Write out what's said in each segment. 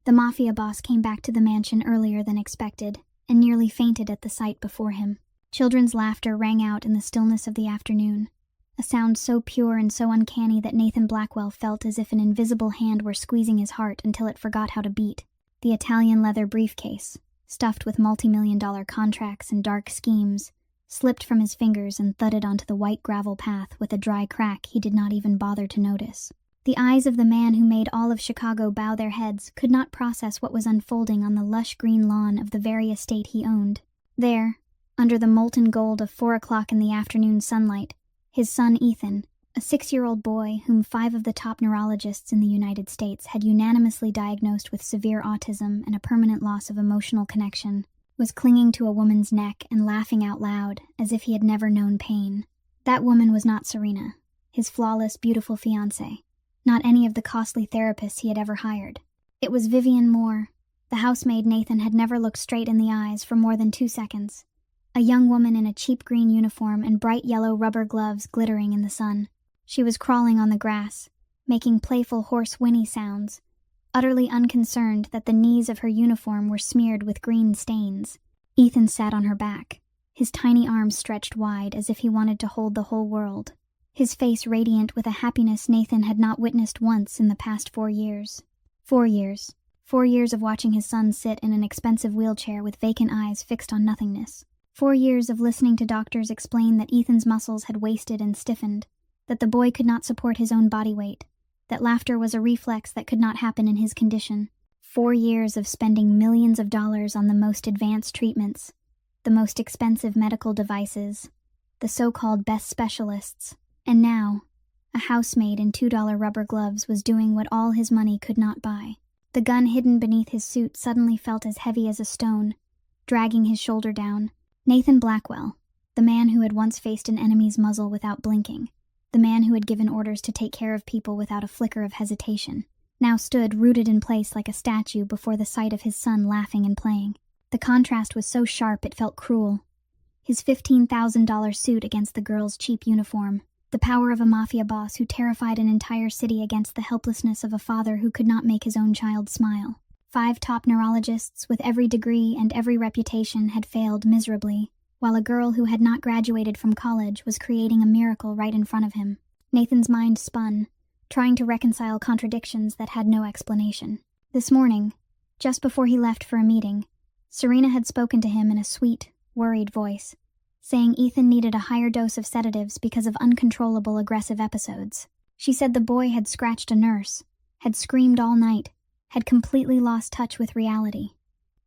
The Mafia boss came back to the mansion earlier than expected and nearly fainted at the sight before him. Children's laughter rang out in the stillness of the afternoon, a sound so pure and so uncanny that Nathan Blackwell felt as if an invisible hand were squeezing his heart until it forgot how to beat. The Italian leather briefcase, stuffed with multi-million-dollar contracts and dark schemes, slipped from his fingers and thudded onto the white gravel path with a dry crack he did not even bother to notice. The eyes of the man who made all of Chicago bow their heads could not process what was unfolding on the lush green lawn of the very estate he owned. There, under the molten gold of 4 o'clock in the afternoon sunlight, his son Ethan, a 6-year-old boy whom 5 of the top neurologists in the United States had unanimously diagnosed with severe autism and a permanent loss of emotional connection, was clinging to a woman's neck and laughing out loud as if he had never known pain. That woman was not Serena, his flawless, beautiful fiancée, not any of the costly therapists he had ever hired. It was Vivian Moore, the housemaid Nathan had never looked straight in the eyes for more than 2 seconds, a young woman in a cheap green uniform and bright yellow rubber gloves glittering in the sun. She was crawling on the grass, making playful hoarse whinny sounds, utterly unconcerned that the knees of her uniform were smeared with green stains. Ethan sat on her back, his tiny arms stretched wide as if he wanted to hold the whole world, his face radiant with a happiness Nathan had not witnessed once in the past 4 years. 4 years. 4 years of watching his son sit in an expensive wheelchair with vacant eyes fixed on nothingness. 4 years of listening to doctors explain that Ethan's muscles had wasted and stiffened, that the boy could not support his own body weight, that laughter was a reflex that could not happen in his condition. 4 years of spending millions of dollars on the most advanced treatments, the most expensive medical devices, the so-called best specialists, and now, a housemaid in $2 rubber gloves was doing what all his money could not buy. The gun hidden beneath his suit suddenly felt as heavy as a stone, dragging his shoulder down. Nathan Blackwell, the man who had once faced an enemy's muzzle without blinking, the man who had given orders to take care of people without a flicker of hesitation, now stood rooted in place like a statue before the sight of his son laughing and playing. The contrast was so sharp it felt cruel. His $15,000 suit against the girl's cheap uniform, the power of a mafia boss who terrified an entire city against the helplessness of a father who could not make his own child smile. 5 top neurologists with every degree and every reputation had failed miserably, while a girl who had not graduated from college was creating a miracle right in front of him. Nathan's mind spun, trying to reconcile contradictions that had no explanation. This morning, just before he left for a meeting, Serena had spoken to him in a sweet, worried voice, saying Ethan needed a higher dose of sedatives because of uncontrollable aggressive episodes. She said the boy had scratched a nurse, had screamed all night, had completely lost touch with reality.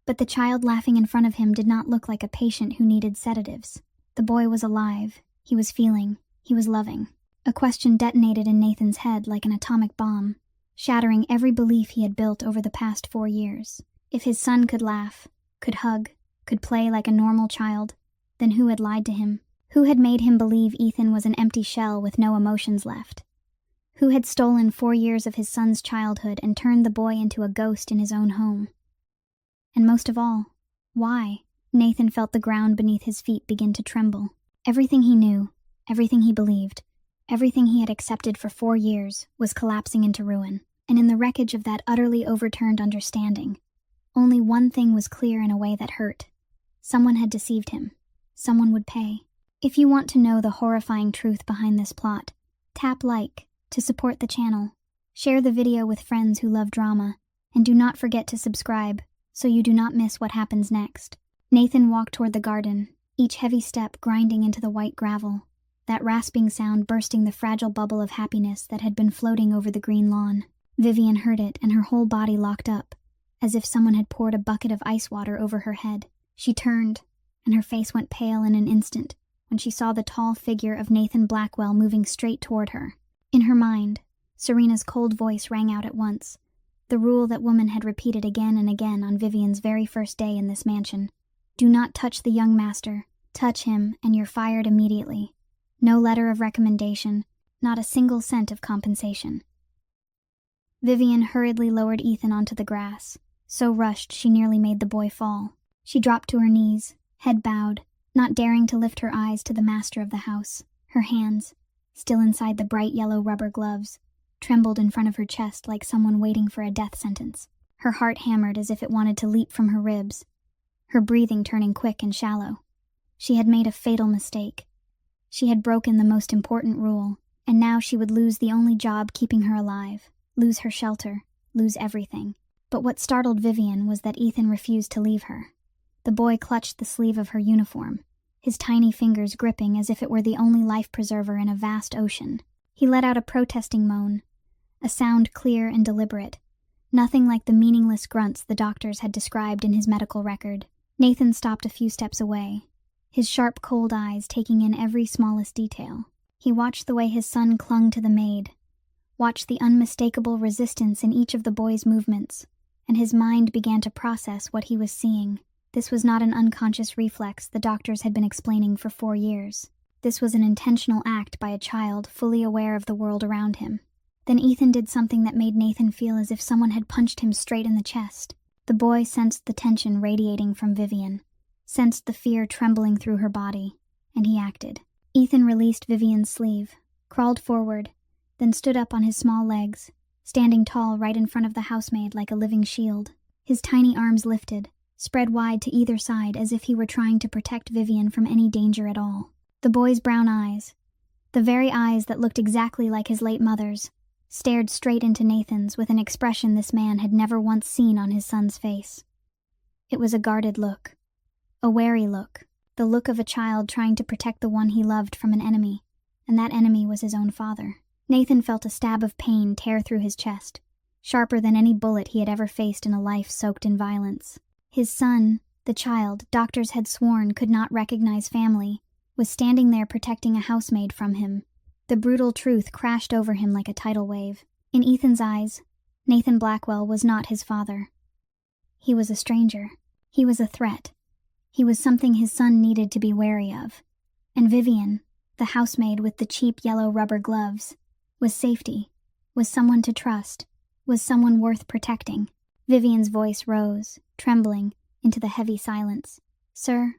But the child laughing in front of him did not look like a patient who needed sedatives. The boy was alive, he was feeling, he was loving. A question detonated in Nathan's head like an atomic bomb, shattering every belief he had built over the past 4 years. If his son could laugh, could hug, could play like a normal child, then who had lied to him? Who had made him believe Ethan was an empty shell with no emotions left? Who had stolen 4 years of his son's childhood and turned the boy into a ghost in his own home? And most of all, why? Nathan felt the ground beneath his feet begin to tremble. Everything he knew, everything he believed, everything he had accepted for 4 years was collapsing into ruin. And in the wreckage of that utterly overturned understanding, only one thing was clear in a way that hurt. Someone had deceived him. Someone would pay. If you want to know the horrifying truth behind this plot, tap like to support the channel. Share the video with friends who love drama, and do not forget to subscribe so you do not miss what happens next. Nathan walked toward the garden, each heavy step grinding into the white gravel, that rasping sound bursting the fragile bubble of happiness that had been floating over the green lawn. Vivian heard it, and her whole body locked up, as if someone had poured a bucket of ice water over her head. She turned, and her face went pale in an instant when she saw the tall figure of Nathan Blackwell moving straight toward her. In her mind, Serena's cold voice rang out at once, the rule that woman had repeated again and again on Vivian's very first day in this mansion. Do not touch the young master. Touch him, and you're fired immediately. No letter of recommendation, not a single cent of compensation. Vivian hurriedly lowered Ethan onto the grass, so rushed she nearly made the boy fall. She dropped to her knees, head bowed, not daring to lift her eyes to the master of the house. Her hands, still inside the bright yellow rubber gloves, trembled in front of her chest like someone waiting for a death sentence. Her heart hammered as if it wanted to leap from her ribs, her breathing turning quick and shallow. She had made a fatal mistake. She had broken the most important rule, and now she would lose the only job keeping her alive, lose her shelter, lose everything. But what startled Vivian was that Ethan refused to leave her. The boy clutched the sleeve of her uniform, his tiny fingers gripping as if it were the only life preserver in a vast ocean. He let out a protesting moan, a sound clear and deliberate, nothing like the meaningless grunts the doctors had described in his medical record. Nathan stopped a few steps away, his sharp, cold eyes taking in every smallest detail. He watched the way his son clung to the maid, watched the unmistakable resistance in each of the boy's movements, and his mind began to process what he was seeing. This was not an unconscious reflex the doctors had been explaining for 4 years. This was an intentional act by a child fully aware of the world around him. Then Ethan did something that made Nathan feel as if someone had punched him straight in the chest. The boy sensed the tension radiating from Vivian, sensed the fear trembling through her body, and he acted. Ethan released Vivian's sleeve, crawled forward, then stood up on his small legs, standing tall right in front of the housemaid like a living shield. His tiny arms lifted, spread wide to either side as if he were trying to protect Vivian from any danger at all. The boy's brown eyes, the very eyes that looked exactly like his late mother's, stared straight into Nathan's with an expression this man had never once seen on his son's face. It was a guarded look, a wary look, the look of a child trying to protect the one he loved from an enemy, and that enemy was his own father. Nathan felt a stab of pain tear through his chest, sharper than any bullet he had ever faced in a life soaked in violence. His son, the child doctors had sworn could not recognize family, was standing there protecting a housemaid from him. The brutal truth crashed over him like a tidal wave. In Ethan's eyes, Nathan Blackwell was not his father. He was a stranger. He was a threat. He was something his son needed to be wary of. And Vivian, the housemaid with the cheap yellow rubber gloves, was safety, was someone to trust, was someone worth protecting. Vivian's voice rose, trembling, into the heavy silence. "Sir,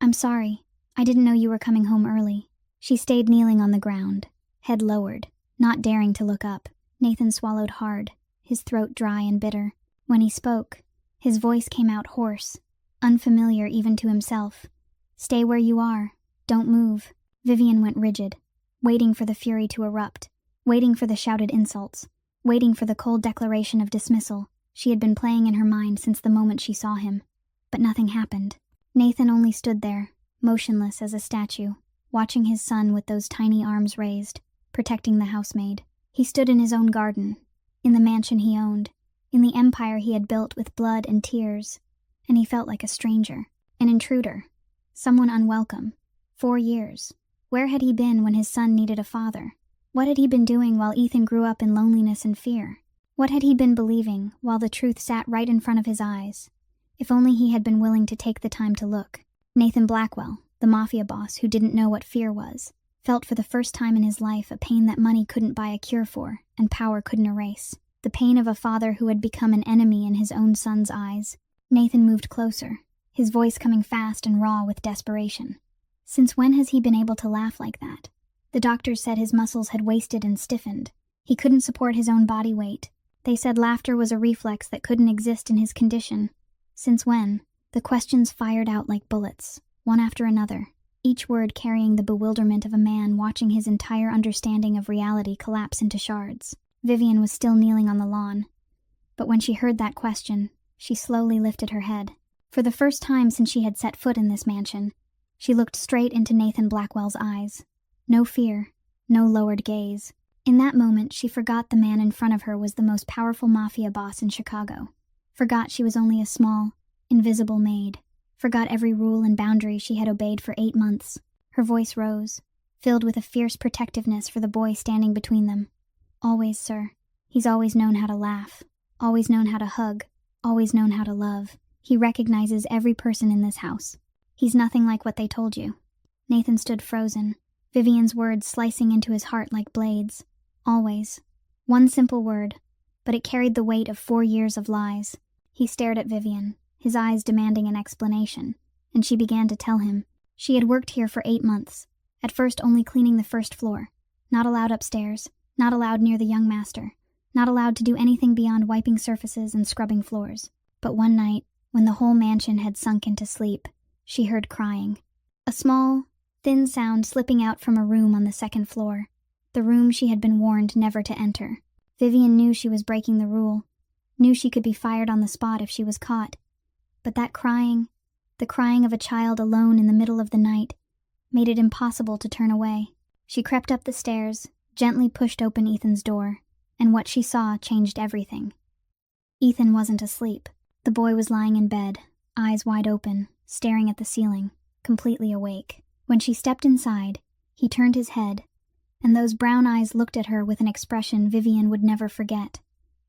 I'm sorry. I didn't know you were coming home early." She stayed kneeling on the ground, head lowered, not daring to look up. Nathan swallowed hard, his throat dry and bitter. When he spoke, his voice came out hoarse, unfamiliar even to himself. "Stay where you are. Don't move." Vivian went rigid, waiting for the fury to erupt, waiting for the shouted insults, waiting for the cold declaration of dismissal she had been playing in her mind since the moment she saw him. But nothing happened. Nathan only stood there, motionless as a statue, watching his son with those tiny arms raised, protecting the housemaid. He stood in his own garden, in the mansion he owned, in the empire he had built with blood and tears, and he felt like a stranger, an intruder, someone unwelcome. 4 years. Where had he been when his son needed a father? What had he been doing while Ethan grew up in loneliness and fear? What had he been believing while the truth sat right in front of his eyes? If only he had been willing to take the time to look. Nathan Blackwell, the Mafia boss who didn't know what fear was, felt for the first time in his life a pain that money couldn't buy a cure for and power couldn't erase. The pain of a father who had become an enemy in his own son's eyes. Nathan moved closer, his voice coming fast and raw with desperation. Since when has he been able to laugh like that? The doctors said his muscles had wasted and stiffened. He couldn't support his own body weight. They said laughter was a reflex that couldn't exist in his condition. Since when? The questions fired out like bullets, one after another, each word carrying the bewilderment of a man watching his entire understanding of reality collapse into shards. Vivian was still kneeling on the lawn, but when she heard that question, she slowly lifted her head. For the first time since she had set foot in this mansion, she looked straight into Nathan Blackwell's eyes. No fear, no lowered gaze. In that moment, she forgot the man in front of her was the most powerful Mafia boss in Chicago. Forgot she was only a small, invisible maid. Forgot every rule and boundary she had obeyed for 8 months. Her voice rose, filled with a fierce protectiveness for the boy standing between them. "Always, sir. He's always known how to laugh, always known how to hug, always known how to love. He recognizes every person in this house. He's nothing like what they told you." Nathan stood frozen, Vivian's words slicing into his heart like blades. Always. One simple word, but it carried the weight of 4 years of lies. He stared at Vivian, his eyes demanding an explanation, and she began to tell him. She had worked here for 8 months, at first only cleaning the first floor, not allowed upstairs, not allowed near the young master, not allowed to do anything beyond wiping surfaces and scrubbing floors. But one night, when the whole mansion had sunk into sleep, she heard crying. A small, thin sound slipping out from a room on the second floor, the room she had been warned never to enter. Vivian knew she was breaking the rule, knew she could be fired on the spot if she was caught. But that crying, the crying of a child alone in the middle of the night, made it impossible to turn away. She crept up the stairs, gently pushed open Ethan's door, and what she saw changed everything. Ethan wasn't asleep. The boy was lying in bed, eyes wide open, staring at the ceiling, completely awake. When she stepped inside, he turned his head, and those brown eyes looked at her with an expression Vivian would never forget.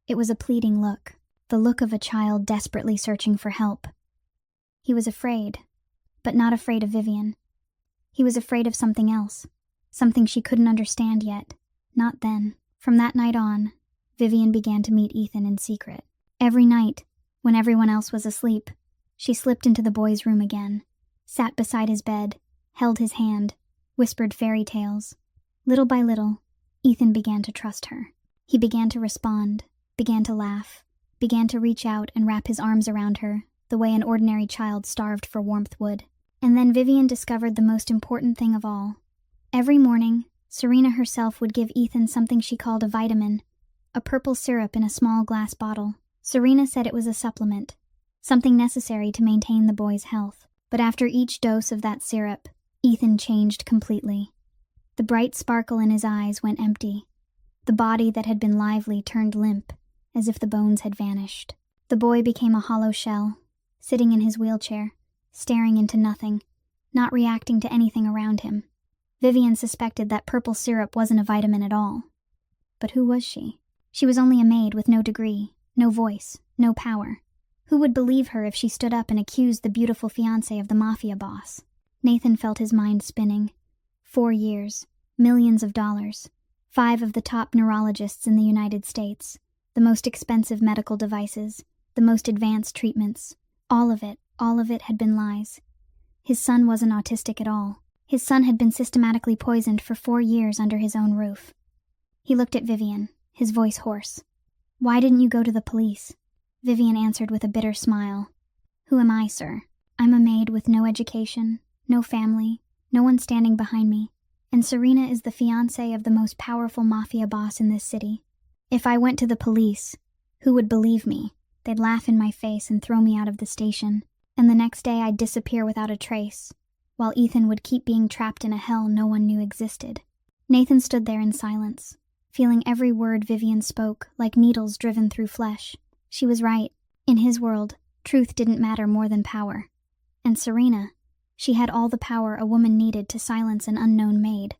It was a pleading look, the look of a child desperately searching for help. He was afraid, but not afraid of Vivian. He was afraid of something else, something she couldn't understand yet, not then. From that night on, Vivian began to meet Ethan in secret. Every night, when everyone else was asleep, she slipped into the boy's room again, sat beside his bed, held his hand, whispered fairy tales. Little by little, Ethan began to trust her. He began to respond, began to laugh, began to reach out and wrap his arms around her, the way an ordinary child starved for warmth would. And then Vivian discovered the most important thing of all. Every morning, Serena herself would give Ethan something she called a vitamin, a purple syrup in a small glass bottle. Serena said it was a supplement, something necessary to maintain the boy's health. But after each dose of that syrup, Ethan changed completely. The bright sparkle in his eyes went empty. The body that had been lively turned limp, as if the bones had vanished. The boy became a hollow shell, sitting in his wheelchair, staring into nothing, not reacting to anything around him. Vivian suspected that purple syrup wasn't a vitamin at all. But who was she? She was only a maid with no degree, no voice, no power. Who would believe her if she stood up and accused the beautiful fiancée of the Mafia boss? Nathan felt his mind spinning. 4 years, millions of dollars, 5 of the top neurologists in the United States, the most expensive medical devices, the most advanced treatments. All of it had been lies. His son wasn't autistic at all. His son had been systematically poisoned for 4 years under his own roof. He looked at Vivian, his voice hoarse. "Why didn't you go to the police?" Vivian answered with a bitter smile. "Who am I, sir? I'm a maid with no education, no family, no one standing behind me. And Serena is the fiancée of the most powerful mafia boss in this city. If I went to the police, who would believe me? They'd laugh in my face and throw me out of the station. And the next day I'd disappear without a trace, while Ethan would keep being trapped in a hell no one knew existed." Nathan stood there in silence, feeling every word Vivian spoke like needles driven through flesh. She was right. In his world, truth didn't matter more than power. And Serena, she had all the power a woman needed to silence an unknown maid.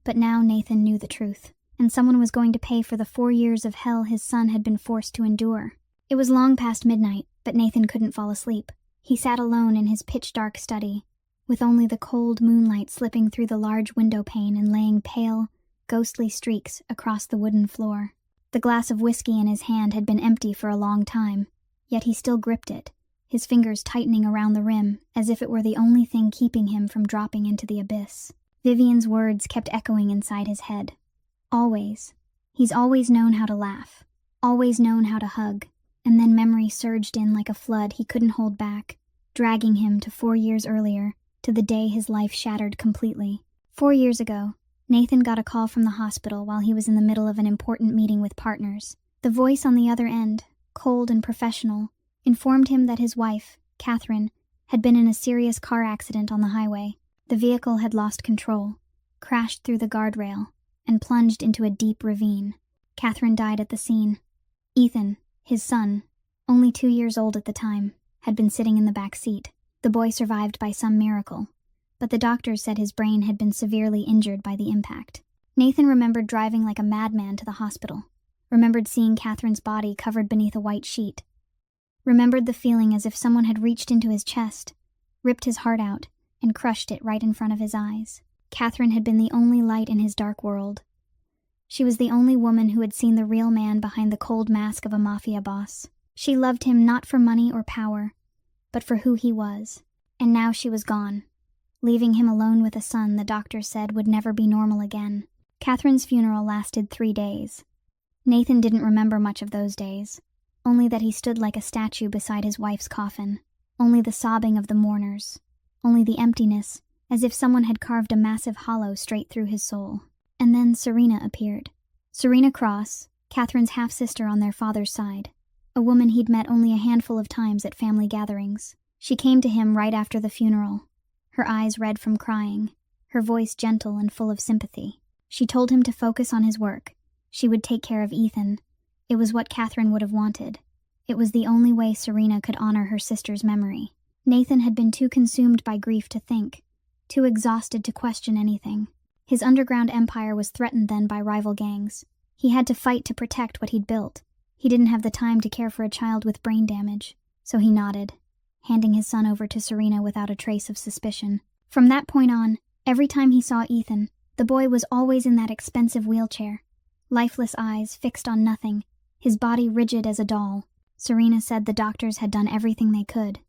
But now Nathan knew the truth, and someone was going to pay for the 4 years of hell his son had been forced to endure. It was long past midnight, but Nathan couldn't fall asleep. He sat alone in his pitch-dark study, with only the cold moonlight slipping through the large window pane and laying pale, ghostly streaks across the wooden floor. The glass of whiskey in his hand had been empty for a long time, yet he still gripped it, his fingers tightening around the rim as if it were the only thing keeping him from dropping into the abyss. Vivian's words kept echoing inside his head. Always. He's always known how to laugh, always known how to hug. And then memory surged in like a flood he couldn't hold back, dragging him to 4 years earlier, to the day his life shattered completely. 4 years ago, Nathan got a call from the hospital while he was in the middle of an important meeting with partners. The voice on the other end, cold and professional, informed him that his wife, Catherine, had been in a serious car accident on the highway. The vehicle had lost control, crashed through the guardrail, and plunged into a deep ravine. Catherine died at the scene. Ethan, his son, only 2 years old at the time, had been sitting in the back seat. The boy survived by some miracle, but the doctors said his brain had been severely injured by the impact. Nathan remembered driving like a madman to the hospital, remembered seeing Catherine's body covered beneath a white sheet, remembered the feeling as if someone had reached into his chest, ripped his heart out, and crushed it right in front of his eyes. Catherine had been the only light in his dark world. She was the only woman who had seen the real man behind the cold mask of a mafia boss. She loved him not for money or power, but for who he was. And now she was gone, leaving him alone with a son the doctor said would never be normal again. Catherine's funeral lasted 3 days. Nathan didn't remember much of those days, only that he stood like a statue beside his wife's coffin, only the sobbing of the mourners, only the emptiness, as if someone had carved a massive hollow straight through his soul. And then Serena appeared. Serena Cross, Catherine's half-sister on their father's side, a woman he'd met only a handful of times at family gatherings. She came to him right after the funeral, her eyes red from crying, her voice gentle and full of sympathy. She told him to focus on his work. She would take care of Ethan. It was what Catherine would have wanted. It was the only way Serena could honor her sister's memory. Nathan had been too consumed by grief to think, too exhausted to question anything. His underground empire was threatened then by rival gangs. He had to fight to protect what he'd built. He didn't have the time to care for a child with brain damage, so he nodded, handing his son over to Serena without a trace of suspicion. From that point on, every time he saw Ethan, the boy was always in that expensive wheelchair, lifeless eyes fixed on nothing, his body rigid as a doll. Serena said the doctors had done everything they could,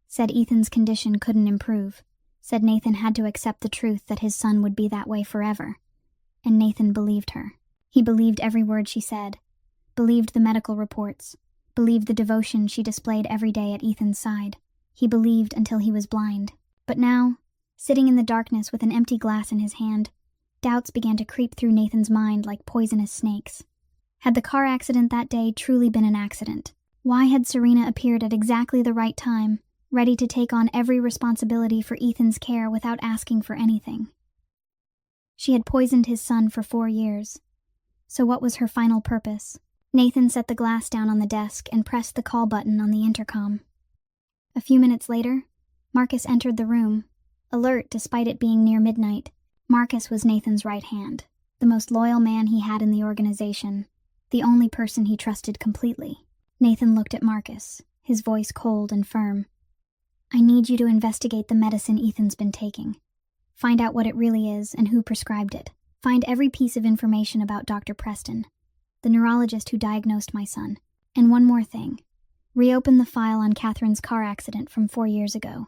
said Ethan's condition couldn't improve, said Nathan had to accept the truth that his son would be that way forever. And Nathan believed her. He believed every word she said, believed the medical reports, believed the devotion she displayed every day at Ethan's side. He believed until he was blind. But now, sitting in the darkness with an empty glass in his hand, doubts began to creep through Nathan's mind like poisonous snakes. Had the car accident that day truly been an accident? Why had Serena appeared at exactly the right time, ready to take on every responsibility for Ethan's care without asking for anything? She had poisoned his son for 4 years. So what was her final purpose? Nathan set the glass down on the desk and pressed the call button on the intercom. A few minutes later, Marcus entered the room, alert despite it being near midnight. Marcus was Nathan's right hand, the most loyal man he had in the organization, the only person he trusted completely. Nathan looked at Marcus, his voice cold and firm. "I need you to investigate the medicine Ethan's been taking. Find out what it really is and who prescribed it. Find every piece of information about Dr. Preston, the neurologist who diagnosed my son. And one more thing. Reopen the file on Catherine's car accident from 4 years ago.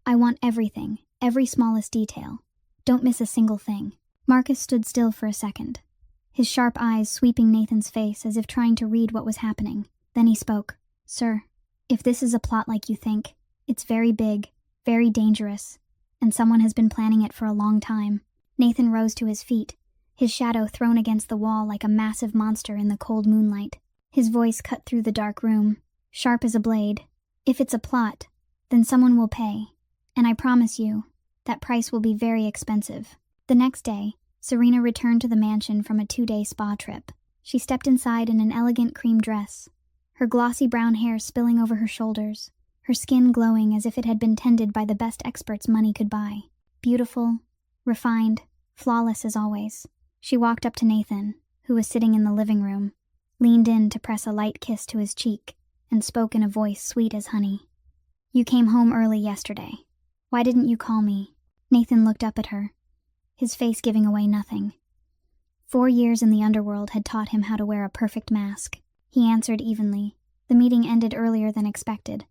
I want everything, every smallest detail. Don't miss a single thing." Marcus stood still for a second, his sharp eyes sweeping Nathan's face as if trying to read what was happening. Then he spoke. "Sir, if this is a plot like you think, it's very big, very dangerous, and someone has been planning it for a long time." Nathan rose to his feet, his shadow thrown against the wall like a massive monster in the cold moonlight. His voice cut through the dark room, sharp as a blade. "If it's a plot, then someone will pay, and I promise you, that price will be very expensive." The next day, Serena returned to the mansion from a 2-day spa trip. She stepped inside in an elegant cream dress, her glossy brown hair spilling over her shoulders, her skin glowing as if it had been tended by the best experts money could buy. Beautiful, refined, flawless as always. She walked up to Nathan, who was sitting in the living room, leaned in to press a light kiss to his cheek, and spoke in a voice sweet as honey. "You came home early yesterday. Why didn't you call me?" Nathan looked up at her, his face giving away nothing. 4 years in the underworld had taught him how to wear a perfect mask. He answered evenly. The meeting ended earlier than expected.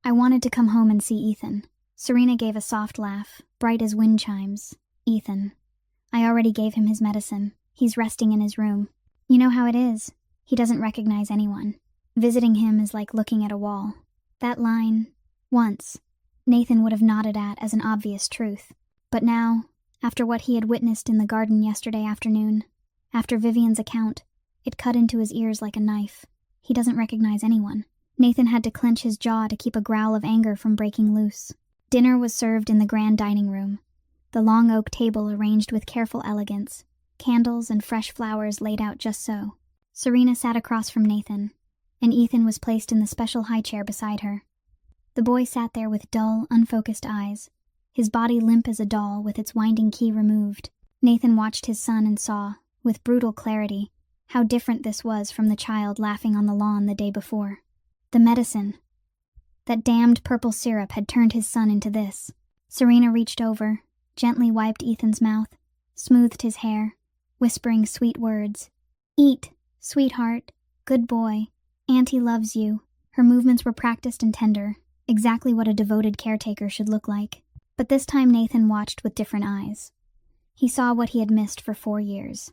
"I wanted to come home and see Ethan." Serena gave a soft laugh, bright as wind chimes. "Ethan. I already gave him his medicine. He's resting in his room. You know how it is. He doesn't recognize anyone. Visiting him is like looking at a wall." That line, once, Nathan would have nodded at as an obvious truth. But now, after what he had witnessed in the garden yesterday afternoon, after Vivian's account, it cut into his ears like a knife. He doesn't recognize anyone. Nathan had to clench his jaw to keep a growl of anger from breaking loose. Dinner was served in the grand dining room, the long oak table arranged with careful elegance, candles and fresh flowers laid out just so. Serena sat across from Nathan, and Ethan was placed in the special high chair beside her. The boy sat there with dull, unfocused eyes, his body limp as a doll with its winding key removed. Nathan watched his son and saw, with brutal clarity, how different this was from the child laughing on the lawn the day before. The medicine. That damned purple syrup had turned his son into this. Serena reached over, gently wiped Ethan's mouth, smoothed his hair, whispering sweet words. "Eat, sweetheart, good boy, Auntie loves you." Her movements were practiced and tender, exactly what a devoted caretaker should look like. But this time Nathan watched with different eyes. He saw what he had missed for 4 years.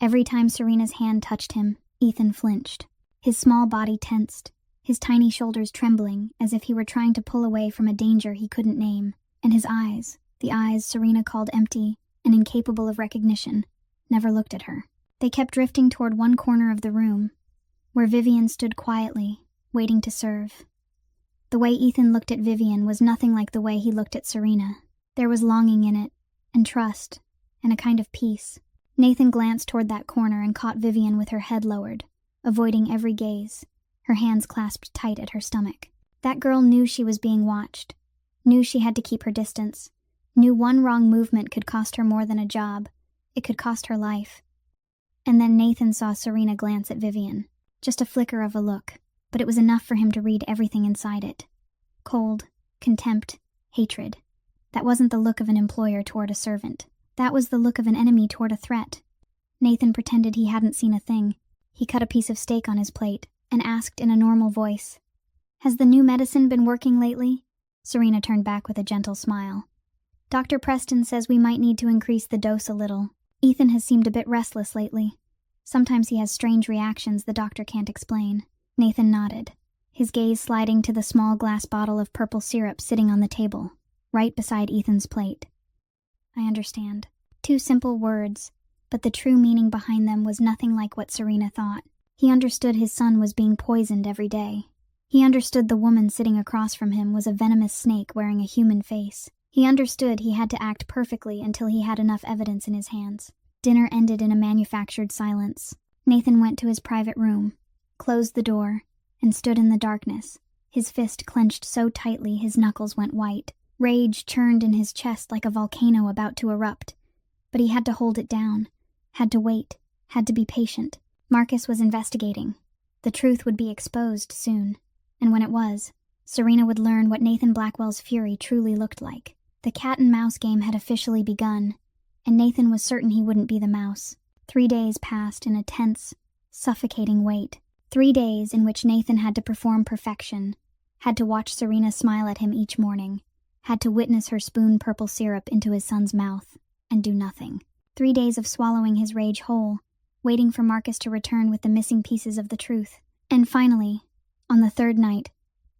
Every time Serena's hand touched him, Ethan flinched. His small body tensed, his tiny shoulders trembling as if he were trying to pull away from a danger he couldn't name. And his eyes, the eyes Serena called empty and incapable of recognition, never looked at her. They kept drifting toward one corner of the room, where Vivian stood quietly, waiting to serve. The way Ethan looked at Vivian was nothing like the way he looked at Serena. There was longing in it, and trust, and a kind of peace. Nathan glanced toward that corner and caught Vivian with her head lowered, avoiding every gaze, her hands clasped tight at her stomach. That girl knew she was being watched, knew she had to keep her distance, knew one wrong movement could cost her more than a job. It could cost her life. And then Nathan saw Serena glance at Vivian. Just a flicker of a look, but it was enough for him to read everything inside it. Cold, contempt, hatred. That wasn't the look of an employer toward a servant. That was the look of an enemy toward a threat. Nathan pretended he hadn't seen a thing. He cut a piece of steak on his plate and asked in a normal voice, "Has the new medicine been working lately?" Serena turned back with a gentle smile. "Dr. Preston says we might need to increase the dose a little. Ethan has seemed a bit restless lately. Sometimes he has strange reactions the doctor can't explain." Nathan nodded, his gaze sliding to the small glass bottle of purple syrup sitting on the table, right beside Ethan's plate. "I understand." 2 simple words, but the true meaning behind them was nothing like what Serena thought. He understood his son was being poisoned every day. He understood the woman sitting across from him was a venomous snake wearing a human face. He understood he had to act perfectly until he had enough evidence in his hands. Dinner ended in a manufactured silence. Nathan went to his private room, closed the door, and stood in the darkness, his fist clenched so tightly his knuckles went white. Rage churned in his chest like a volcano about to erupt, but he had to hold it down, had to wait, had to be patient. Marcus was investigating. The truth would be exposed soon, and when it was, Serena would learn what Nathan Blackwell's fury truly looked like. The cat-and-mouse game had officially begun, and Nathan was certain he wouldn't be the mouse. 3 days passed in a tense, suffocating wait. 3 days in which Nathan had to perform perfection, had to watch Serena smile at him each morning, had to witness her spoon purple syrup into his son's mouth, and do nothing. 3 days of swallowing his rage whole, waiting for Marcus to return with the missing pieces of the truth. And finally, on the 3rd night,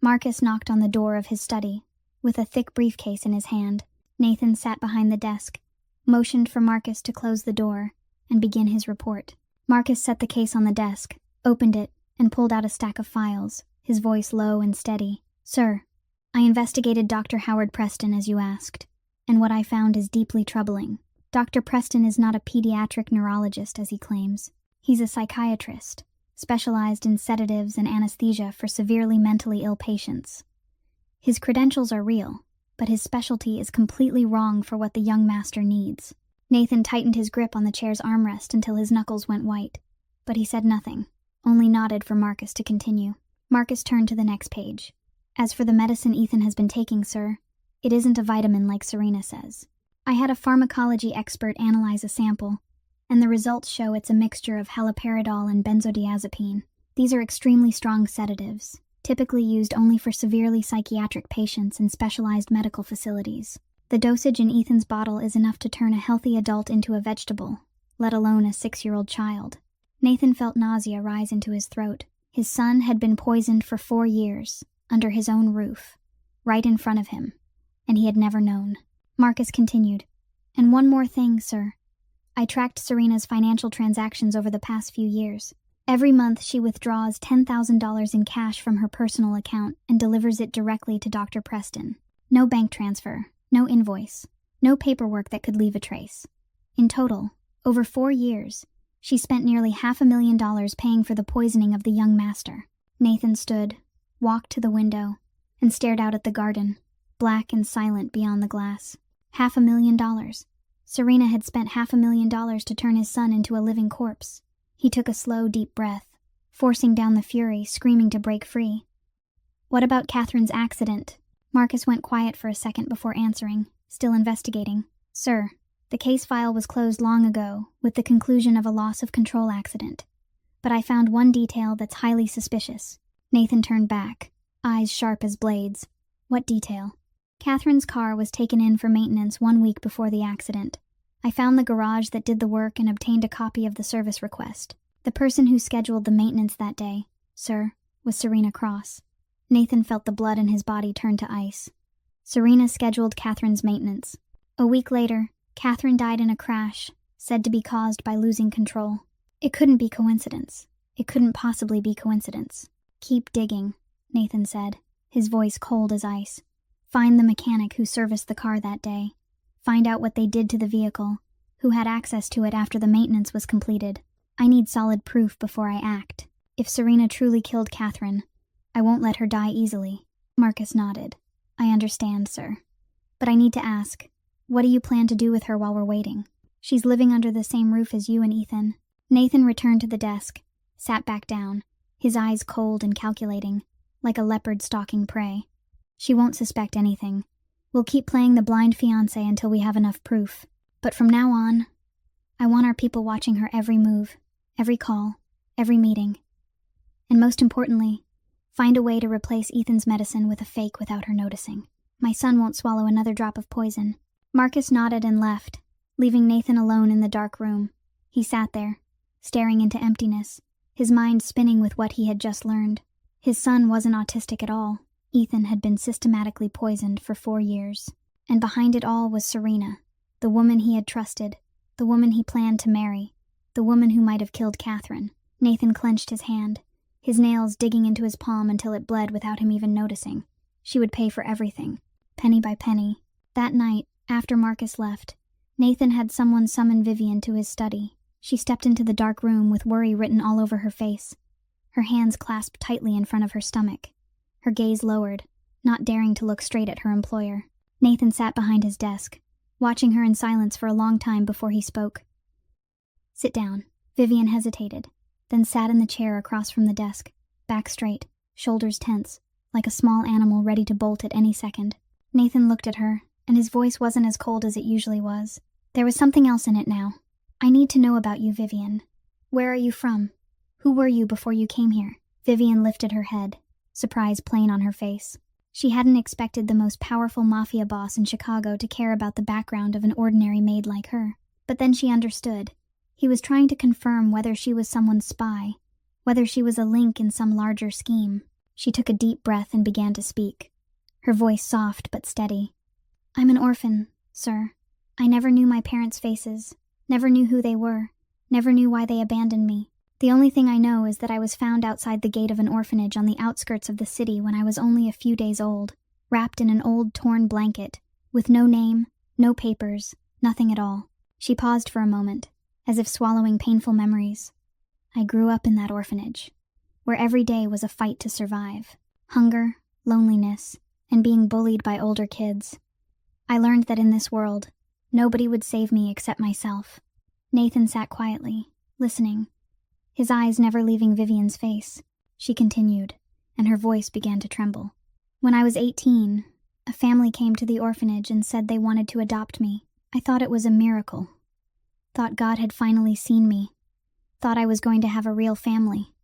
Marcus knocked on the door of his study, with a thick briefcase in his hand. Nathan sat behind the desk, motioned for Marcus to close the door, and begin his report. Marcus set the case on the desk, opened it, and pulled out a stack of files, his voice low and steady. "Sir, I investigated Dr. Howard Preston as you asked, and what I found is deeply troubling. Dr. Preston is not a pediatric neurologist as he claims. He's a psychiatrist, specialized in sedatives and anesthesia for severely mentally ill patients. His credentials are real, but his specialty is completely wrong for what the young master needs." Nathan tightened his grip on the chair's armrest until his knuckles went white, but he said nothing, only nodded for Marcus to continue. Marcus turned to the next page. "As for the medicine Ethan has been taking, sir, it isn't a vitamin like Serena says. I had a pharmacology expert analyze a sample, and the results show it's a mixture of haloperidol and benzodiazepine. These are extremely strong sedatives, typically used only for severely psychiatric patients in specialized medical facilities. The dosage in Ethan's bottle is enough to turn a healthy adult into a vegetable, let alone a 6-year-old child." Nathan felt nausea rise into his throat. His son had been poisoned for 4 years, under his own roof, right in front of him, and he had never known. Marcus continued, "And one more thing, sir. I tracked Serena's financial transactions over the past few years. Every month she withdraws $10,000 in cash from her personal account and delivers it directly to Dr. Preston. No bank transfer, no invoice, no paperwork that could leave a trace. In total, over 4 years, she spent nearly $500,000 paying for the poisoning of the young master." Nathan stood, walked to the window, and stared out at the garden, black and silent beyond the glass. $500,000. Serena had spent $500,000 to turn his son into a living corpse. He took a slow, deep breath, forcing down the fury, screaming to break free. "What about Catherine's accident?" Marcus went quiet for a second before answering, still investigating. "Sir, the case file was closed long ago, with the conclusion of a loss of control accident. But I found one detail that's highly suspicious." Nathan turned back, eyes sharp as blades. "What detail?" "Catherine's car was taken in for maintenance 1 week before the accident. I found the garage that did the work and obtained a copy of the service request. The person who scheduled the maintenance that day, sir, was Serena Cross. Nathan felt the blood in his body turn to ice. Serena scheduled Catherine's maintenance. A week later, Catherine died in a crash, said to be caused by losing control. It couldn't be coincidence. It couldn't possibly be coincidence. Keep digging, Nathan said, his voice cold as ice. Find the mechanic who serviced the car that day. Find out what they did to the vehicle, who had access to it after the maintenance was completed. I need solid proof before I act. If Serena truly killed Catherine, I won't let her die easily. Marcus nodded. I understand, sir. But I need to ask, what do you plan to do with her while we're waiting? She's living under the same roof as you and Ethan. Nathan returned to the desk, sat back down, his eyes cold and calculating, like a leopard stalking prey. She won't suspect anything. We'll keep playing the blind fiancé until we have enough proof. But from now on, I want our people watching her every move, every call, every meeting. And most importantly, find a way to replace Ethan's medicine with a fake without her noticing. My son won't swallow another drop of poison. Marcus nodded and left, leaving Nathan alone in the dark room. He sat there, staring into emptiness, his mind spinning with what he had just learned. His son wasn't autistic at all. Ethan had been systematically poisoned for 4 years. And behind it all was Serena, the woman he had trusted, the woman he planned to marry, the woman who might have killed Catherine. Nathan clenched his hand, his nails digging into his palm until it bled without him even noticing. She would pay for everything, penny by penny. That night, after Marcus left, Nathan had someone summon Vivian to his study. She stepped into the dark room with worry written all over her face, her hands clasped tightly in front of her stomach, her gaze lowered, not daring to look straight at her employer. Nathan sat behind his desk, watching her in silence for a long time before he spoke. Sit down. Vivian hesitated, then sat in the chair across from the desk, back straight, shoulders tense, like a small animal ready to bolt at any second. Nathan looked at her, and his voice wasn't as cold as it usually was. There was something else in it now. I need to know about you, Vivian. Where are you from? Who were you before you came here? Vivian lifted her head, surprise plain on her face. She hadn't expected the most powerful Mafia boss in Chicago to care about the background of an ordinary maid like her. But then she understood. He was trying to confirm whether she was someone's spy, whether she was a link in some larger scheme. She took a deep breath and began to speak, her voice soft but steady. I'm an orphan, sir. I never knew my parents' faces, never knew who they were, never knew why they abandoned me. The only thing I know is that I was found outside the gate of an orphanage on the outskirts of the city when I was only a few days old, wrapped in an old torn blanket, with no name, no papers, nothing at all. She paused for a moment, as if swallowing painful memories. I grew up in that orphanage, where every day was a fight to survive. Hunger, loneliness, and being bullied by older kids. I learned that in this world, nobody would save me except myself. Nathan sat quietly, listening, his eyes never leaving Vivian's face. She continued, and her voice began to tremble. When I was 18, a family came to the orphanage and said they wanted to adopt me. I thought it was a miracle. Thought God had finally seen me. Thought I was going to have a real family.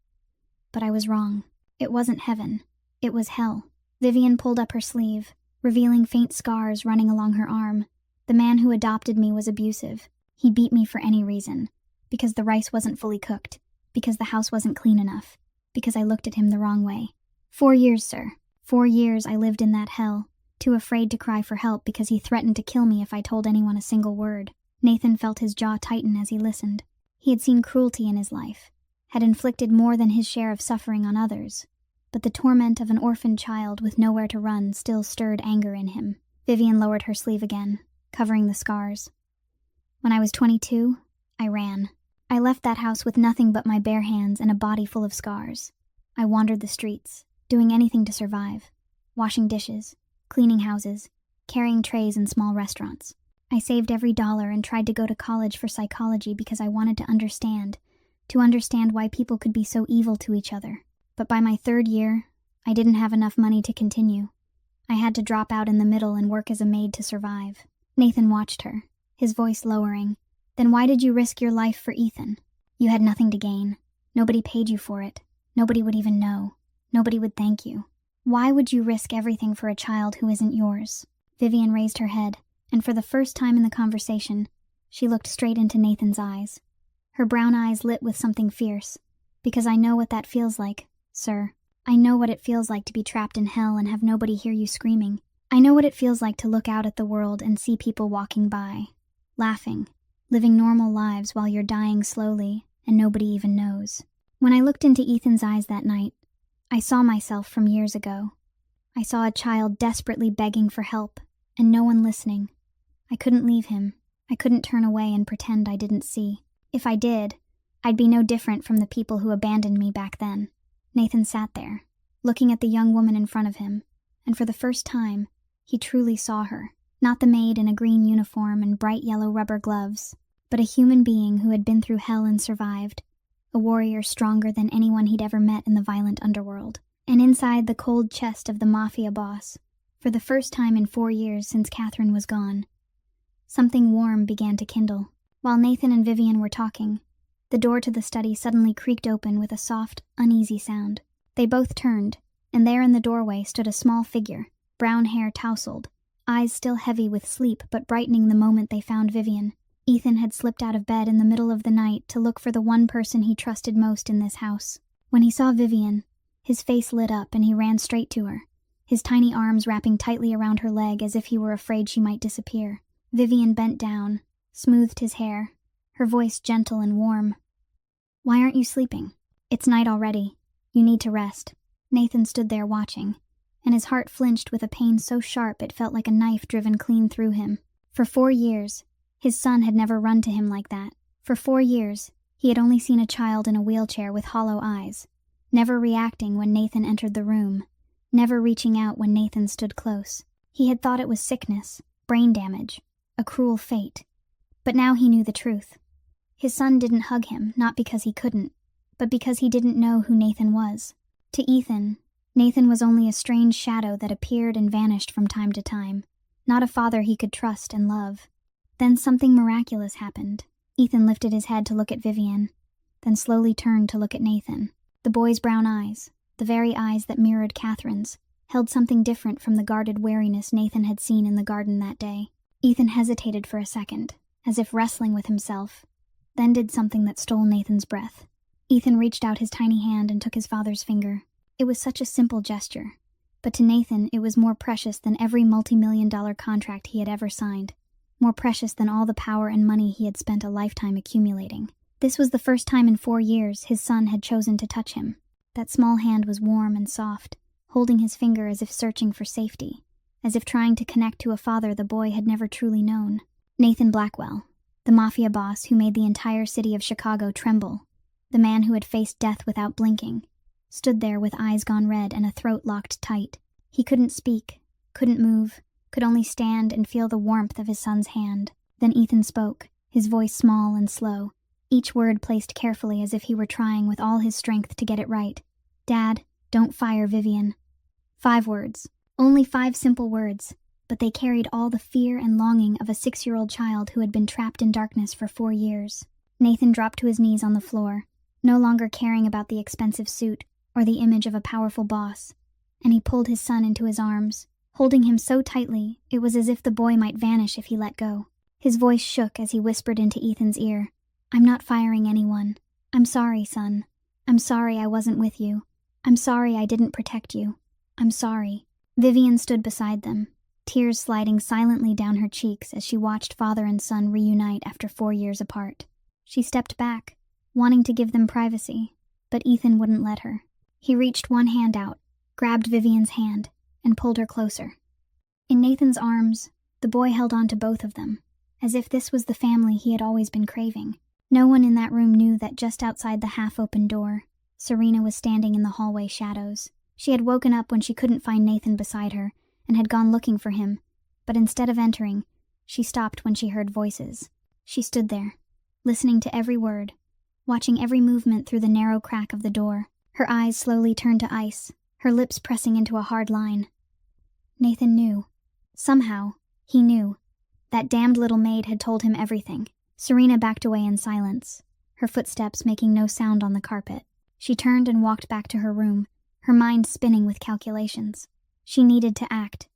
But I was wrong. It wasn't heaven. It was hell. Vivian pulled up her sleeve, revealing faint scars running along her arm. The man who adopted me was abusive. He beat me for any reason. Because the rice wasn't fully cooked. Because the house wasn't clean enough. Because I looked at him the wrong way. 4 years, sir. 4 years I lived in that hell, too afraid to cry for help because he threatened to kill me if I told anyone a single word. Nathan felt his jaw tighten as he listened. He had seen cruelty in his life, had inflicted more than his share of suffering on others, but the torment of an orphaned child with nowhere to run still stirred anger in him. Vivian lowered her sleeve again, covering the scars. When I was 22, I ran. I left that house with nothing but my bare hands and a body full of scars. I wandered the streets, doing anything to survive, washing dishes, cleaning houses, carrying trays in small restaurants. I saved every dollar and tried to go to college for psychology because I wanted to understand why people could be so evil to each other. But by my 3rd year, I didn't have enough money to continue. I had to drop out in the middle and work as a maid to survive. Nathan watched her, his voice lowering. Then why did you risk your life for Ethan? You had nothing to gain. Nobody paid you for it. Nobody would even know. Nobody would thank you. Why would you risk everything for a child who isn't yours? Vivian raised her head, and for the first time in the conversation, she looked straight into Nathan's eyes. her brown eyes lit with something fierce. "Because I know what that feels like, sir. I know what it feels like to be trapped in hell and have nobody hear you screaming. I know what it feels like to look out at the world and see people walking by, laughing, living normal lives while you're dying slowly and nobody even knows." When I looked into Ethan's eyes that night, I saw myself from years ago. I saw a child desperately begging for help and no one listening. I couldn't leave him. I couldn't turn away and pretend I didn't see. If I did, I'd be no different from the people who abandoned me back then. Nathan sat there, looking at the young woman in front of him, and for the first time, he truly saw her. Not the maid in a green uniform and bright yellow rubber gloves, but a human being who had been through hell and survived, a warrior stronger than anyone he'd ever met in the violent underworld. And inside the cold chest of the Mafia boss, for the first time in 4 years since Catherine was gone, something warm began to kindle. While Nathan and Vivian were talking, the door to the study suddenly creaked open with a soft, uneasy sound. They both turned, and there in the doorway stood a small figure, brown hair tousled, eyes still heavy with sleep but brightening the moment they found Vivian. Ethan had slipped out of bed in the middle of the night to look for the one person he trusted most in this house. When he saw Vivian, his face lit up and he ran straight to her, his tiny arms wrapping tightly around her leg as if he were afraid she might disappear. Vivian bent down, smoothed his hair, her voice gentle and warm. "Why aren't you sleeping? It's night already. You need to rest." Nathan stood there watching, and his heart flinched with a pain so sharp it felt like a knife driven clean through him. For 4 years, his son had never run to him like that. For 4 years, he had only seen a child in a wheelchair with hollow eyes, never reacting when Nathan entered the room, never reaching out when Nathan stood close. He had thought it was sickness, brain damage, a cruel fate. But now he knew the truth. His son didn't hug him, not because he couldn't, but because he didn't know who Nathan was. To Ethan, Nathan was only a strange shadow that appeared and vanished from time to time, not a father he could trust and love. Then something miraculous happened. Ethan lifted his head to look at Vivian, then slowly turned to look at Nathan. The boy's brown eyes, the very eyes that mirrored Catherine's, held something different from the guarded wariness Nathan had seen in the garden that day. Ethan hesitated for a second, as if wrestling with himself, then did something that stole Nathan's breath. Ethan reached out his tiny hand and took his father's finger. It was such a simple gesture, but to Nathan it was more precious than every multi-million-dollar contract he had ever signed, more precious than all the power and money he had spent a lifetime accumulating. This was the first time in 4 years his son had chosen to touch him. That small hand was warm and soft, holding his finger as if searching for safety, as if trying to connect to a father the boy had never truly known. Nathan Blackwell, the Mafia boss who made the entire city of Chicago tremble, the man who had faced death without blinking, stood there with eyes gone red and a throat locked tight. He couldn't speak, couldn't move, could only stand and feel the warmth of his son's hand. Then Ethan spoke, his voice small and slow, each word placed carefully as if he were trying with all his strength to get it right. "Dad, don't fire Vivian." 5 words, only 5 simple words, but they carried all the fear and longing of a 6-year-old child who had been trapped in darkness for 4 years. Nathan dropped to his knees on the floor, no longer caring about the expensive suit or the image of a powerful boss, and he pulled his son into his arms, holding him so tightly it was as if the boy might vanish if he let go. His voice shook as he whispered into Ethan's ear, "I'm not firing anyone. I'm sorry, son. I'm sorry I wasn't with you. I'm sorry I didn't protect you. I'm sorry." Vivian stood beside them, tears sliding silently down her cheeks as she watched father and son reunite after 4 years apart. She stepped back, wanting to give them privacy, but Ethan wouldn't let her. He reached one hand out, grabbed Vivian's hand, and pulled her closer. In Nathan's arms, the boy held on to both of them, as if this was the family he had always been craving. No one in that room knew that just outside the half-open door, Serena was standing in the hallway shadows. She had woken up when she couldn't find Nathan beside her, and had gone looking for him, but instead of entering, she stopped when she heard voices. She stood there, listening to every word, watching every movement through the narrow crack of the door. Her eyes slowly turned to ice, her lips pressing into a hard line. Nathan knew. Somehow, he knew. That damned little maid had told him everything. Serena backed away in silence, her footsteps making no sound on the carpet. She turned and walked back to her room, her mind spinning with calculations. She needed to act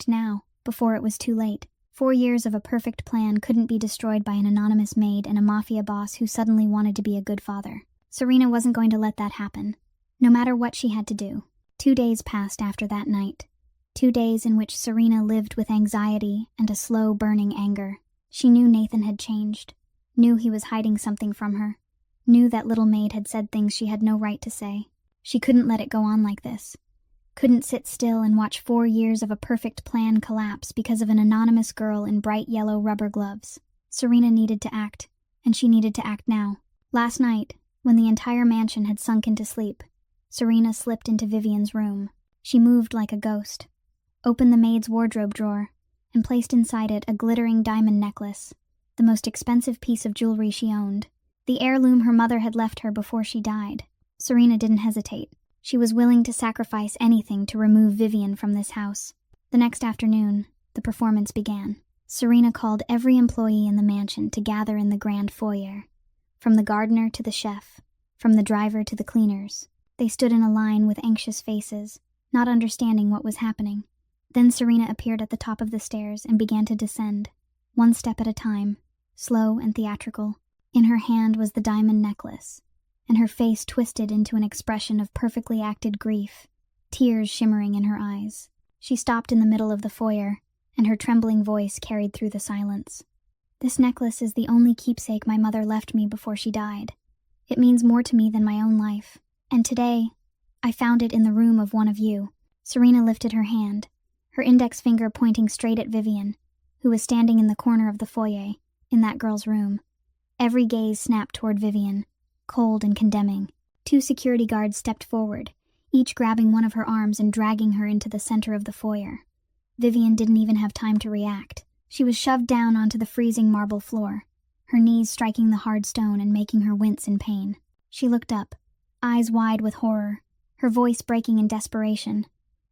now, before it was too late. 4 years of a perfect plan couldn't be destroyed by an anonymous maid and a mafia boss who suddenly wanted to be a good father. Serena wasn't going to let that happen, no matter what she had to do. 2 days passed after that night. 2 days in which Serena lived with anxiety and a slow burning anger. She knew Nathan had changed, knew he was hiding something from her, knew that little maid had said things she had no right to say. She couldn't let it go on like this. Couldn't sit still and watch 4 years of a perfect plan collapse because of an anonymous girl in bright yellow rubber gloves. Serena needed to act, and she needed to act now. Last night, when the entire mansion had sunk into sleep, Serena slipped into Vivian's room. She moved like a ghost, opened the maid's wardrobe drawer, and placed inside it a glittering diamond necklace, the most expensive piece of jewelry she owned. The heirloom her mother had left her before she died. Serena didn't hesitate. She was willing to sacrifice anything to remove Vivian from this house. The next afternoon, the performance began. Serena called every employee in the mansion to gather in the grand foyer. From the gardener to the chef, from the driver to the cleaners. They stood in a line with anxious faces, not understanding what was happening. Then Serena appeared at the top of the stairs and began to descend, 1 step at a time, slow and theatrical. In her hand was the diamond necklace, and her face twisted into an expression of perfectly acted grief, tears shimmering in her eyes. She stopped in the middle of the foyer, and her trembling voice carried through the silence. "This necklace is the only keepsake my mother left me before she died. It means more to me than my own life, and today, I found it in the room of one of you." Serena lifted her hand, her index finger pointing straight at Vivian, who was standing in the corner of the foyer, in that girl's room. Every gaze snapped toward Vivian, cold and condemning. 2 security guards stepped forward, each grabbing one of her arms and dragging her into the center of the foyer. Vivian didn't even have time to react. She was shoved down onto the freezing marble floor, her knees striking the hard stone and making her wince in pain. She looked up, eyes wide with horror, her voice breaking in desperation.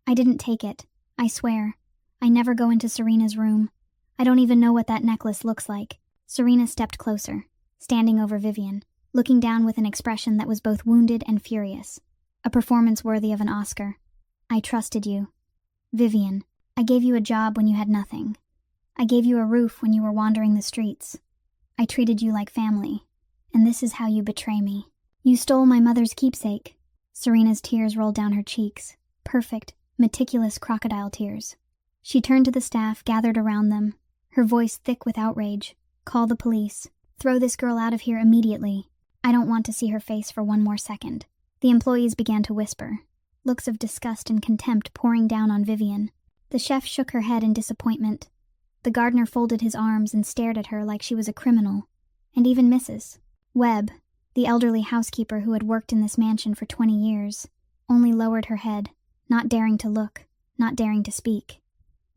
"I didn't take it. I swear. I never go into Serena's room. I don't even know what that necklace looks like." Serena stepped closer, standing over Vivian, looking down with an expression that was both wounded and furious. A performance worthy of an Oscar. "I trusted you. Vivian, I gave you a job when you had nothing. I gave you a roof when you were wandering the streets. I treated you like family, and this is how you betray me. You stole my mother's keepsake." Serena's tears rolled down her cheeks, perfect, meticulous crocodile tears. She turned to the staff gathered around them, her voice thick with outrage. "Call the police. Throw this girl out of here immediately. I don't want to see her face for 1 more second." The employees began to whisper, looks of disgust and contempt pouring down on Vivian. The chef shook her head in disappointment. The gardener folded his arms and stared at her like she was a criminal. And even Mrs. Webb, the elderly housekeeper who had worked in this mansion for 20 years, only lowered her head, not daring to look, not daring to speak.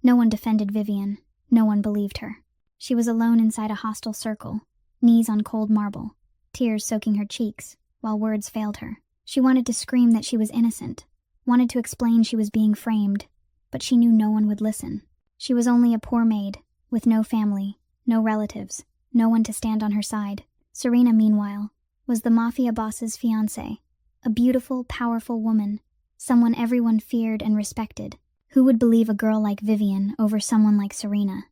No one defended Vivian. No one believed her. She was alone inside a hostile circle, knees on cold marble, tears soaking her cheeks, while words failed her. She wanted to scream that she was innocent, wanted to explain she was being framed, but she knew no one would listen. She was only a poor maid, with no family, no relatives, no one to stand on her side. Serena, meanwhile, was the Mafia boss's fiancée, a beautiful, powerful woman, someone everyone feared and respected. Who would believe a girl like Vivian over someone like Serena?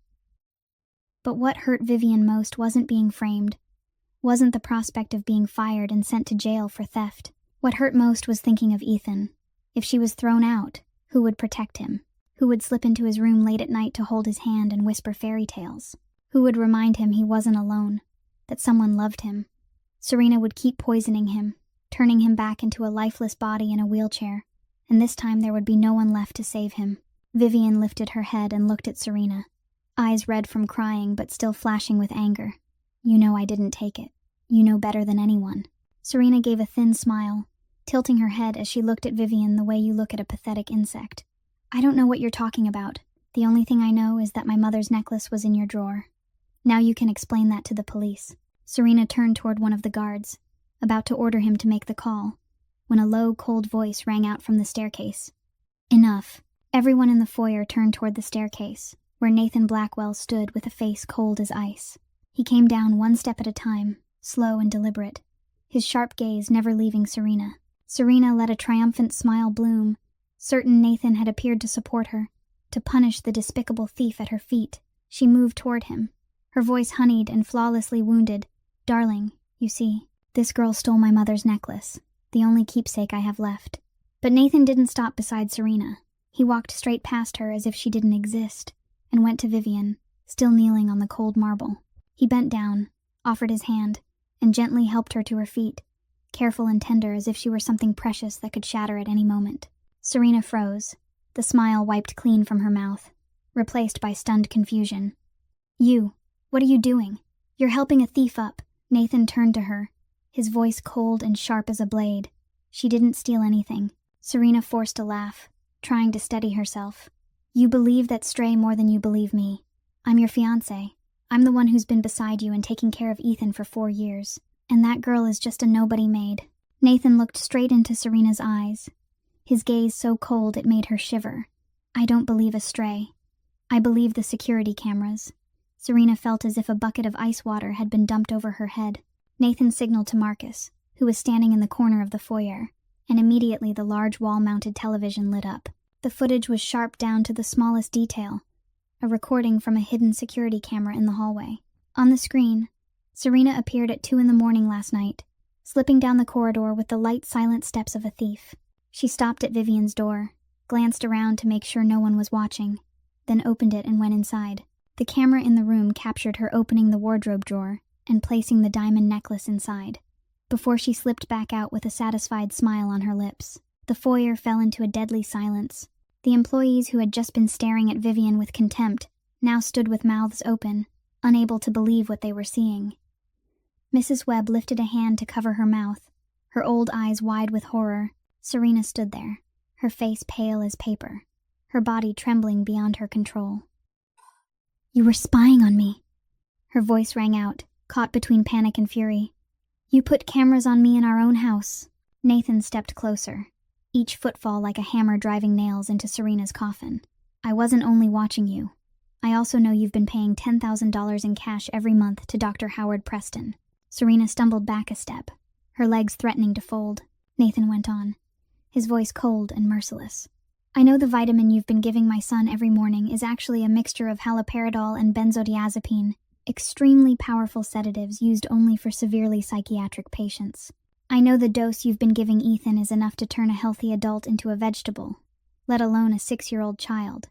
But what hurt Vivian most wasn't being framed, wasn't the prospect of being fired and sent to jail for theft. What hurt most was thinking of Ethan. If she was thrown out, who would protect him? Who would slip into his room late at night to hold his hand and whisper fairy tales? Who would remind him he wasn't alone, that someone loved him? Serena would keep poisoning him, turning him back into a lifeless body in a wheelchair, and this time there would be no one left to save him. Vivian lifted her head and looked at Serena, eyes red from crying but still flashing with anger. "You know I didn't take it. You know better than anyone." Serena gave a thin smile, tilting her head as she looked at Vivian the way you look at a pathetic insect. "I don't know what you're talking about. The only thing I know is that my mother's necklace was in your drawer. Now you can explain that to the police." Serena turned toward one of the guards, about to order him to make the call, when a low, cold voice rang out from the staircase. "Enough." Everyone in the foyer turned toward the staircase, where Nathan Blackwell stood with a face cold as ice. He came down 1 step at a time, slow and deliberate, his sharp gaze never leaving Serena. Serena let a triumphant smile bloom, certain Nathan had appeared to support her, to punish the despicable thief at her feet. She moved toward him, her voice honeyed and flawlessly wounded. "Darling, you see, this girl stole my mother's necklace, the only keepsake I have left." But Nathan didn't stop beside Serena. He walked straight past her as if she didn't exist, and went to Vivian, still kneeling on the cold marble. He bent down, offered his hand, and gently helped her to her feet, careful and tender as if she were something precious that could shatter at any moment. Serena froze, the smile wiped clean from her mouth, replaced by stunned confusion. "You, what are you doing? You're helping a thief up." Nathan turned to her, his voice cold and sharp as a blade. "She didn't steal anything." Serena forced a laugh, trying to steady herself. "You believe that stray more than you believe me. I'm your fiancée. I'm the one who's been beside you and taking care of Ethan for 4 years. And that girl is just a nobody maid." Nathan looked straight into Serena's eyes, his gaze so cold it made her shiver. "I don't believe a stray. I believe the security cameras." Serena felt as if a bucket of ice water had been dumped over her head. Nathan signaled to Marcus, who was standing in the corner of the foyer, and immediately the large wall-mounted television lit up. The footage was sharp down to the smallest detail, a recording from a hidden security camera in the hallway. On the screen, Serena appeared at 2 a.m. last night, slipping down the corridor with the light, silent steps of a thief. She stopped at Vivian's door, glanced around to make sure no one was watching, then opened it and went inside. The camera in the room captured her opening the wardrobe drawer and placing the diamond necklace inside, before she slipped back out with a satisfied smile on her lips. The foyer fell into a deadly silence. The employees who had just been staring at Vivian with contempt now stood with mouths open, unable to believe what they were seeing. Mrs. Webb lifted a hand to cover her mouth, her old eyes wide with horror. Serena stood there, her face pale as paper, her body trembling beyond her control. "You were spying on me." Her voice rang out, caught between panic and fury. "You put cameras on me in our own house." Nathan stepped closer, each footfall like a hammer driving nails into Serena's coffin. "I wasn't only watching you. I also know you've been paying $10,000 in cash every month to Dr. Howard Preston." Serena stumbled back a step, her legs threatening to fold. Nathan went on, his voice cold and merciless. "I know the vitamin you've been giving my son every morning is actually a mixture of haloperidol and benzodiazepine, extremely powerful sedatives used only for severely psychiatric patients. I know the dose you've been giving Ethan is enough to turn a healthy adult into a vegetable, let alone a 6-year-old child.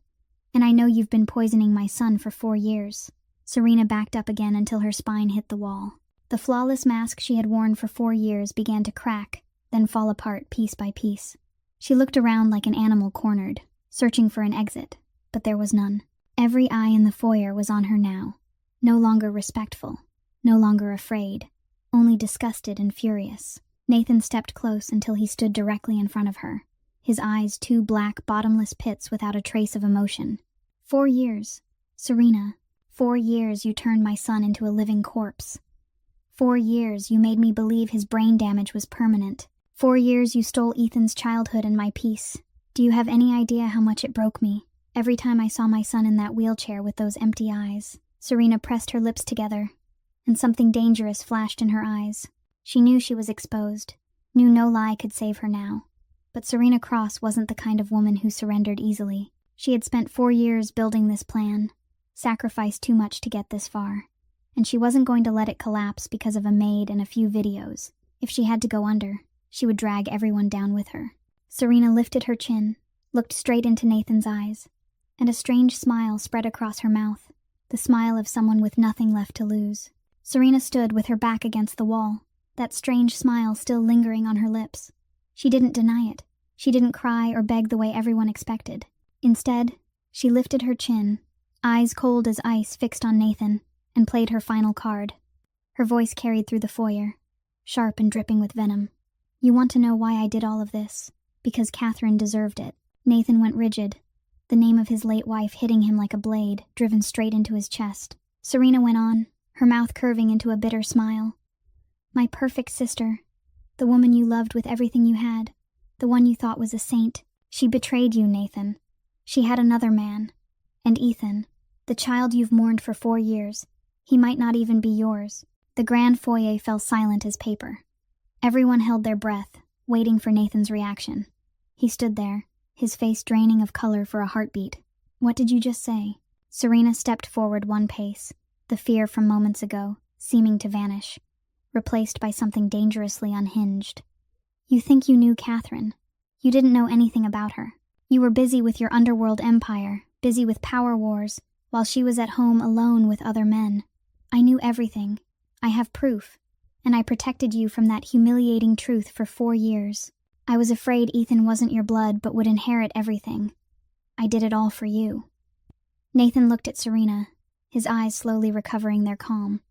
And I know you've been poisoning my son for 4 years. Serena backed up again until her spine hit the wall. The flawless mask she had worn for 4 years began to crack, then fall apart piece by piece. She looked around like an animal cornered, searching for an exit, but there was none. Every eye in the foyer was on her now, no longer respectful, no longer afraid, only disgusted and furious. Nathan stepped close until he stood directly in front of her, his eyes 2 black, bottomless pits without a trace of emotion. 4 years, Serena, 4 years you turned my son into a living corpse. 4 years you made me believe his brain damage was permanent. 4 years you stole Ethan's childhood and my peace. Do you have any idea how much it broke me? Every time I saw my son in that wheelchair with those empty eyes." Serena pressed her lips together, and something dangerous flashed in her eyes. She knew she was exposed, knew no lie could save her now. But Serena Cross wasn't the kind of woman who surrendered easily. She had spent 4 years building this plan, sacrificed too much to get this far, and she wasn't going to let it collapse because of a maid and a few videos. If she had to go under, she would drag everyone down with her. Serena lifted her chin, looked straight into Nathan's eyes, and a strange smile spread across her mouth, the smile of someone with nothing left to lose. Serena stood with her back against the wall, that strange smile still lingering on her lips. She didn't deny it. She didn't cry or beg the way everyone expected. Instead, she lifted her chin, eyes cold as ice fixed on Nathan, and played her final card. Her voice carried through the foyer, sharp and dripping with venom. "You want to know why I did all of this? Because Catherine deserved it." Nathan went rigid, the name of his late wife hitting him like a blade, driven straight into his chest. Serena went on, her mouth curving into a bitter smile. "My perfect sister, the woman you loved with everything you had, the one you thought was a saint. She betrayed you, Nathan. She had another man. And Ethan, the child you've mourned for 4 years, he might not even be yours." The grand foyer fell silent as paper. Everyone held their breath, waiting for Nathan's reaction. He stood there, his face draining of color for a heartbeat. "What did you just say?" Serena stepped forward one pace, the fear from moments ago seeming to vanish, replaced by something dangerously unhinged. You think you knew Catherine. You didn't know anything about her. You were busy with your underworld empire, busy with power wars, while she was at home alone with other men. I knew everything. I have proof. And I protected you from that humiliating truth for 4 years. I was afraid Ethan wasn't your blood but would inherit everything. I did it all for you. Nathan looked at Serena, his eyes slowly recovering their calm.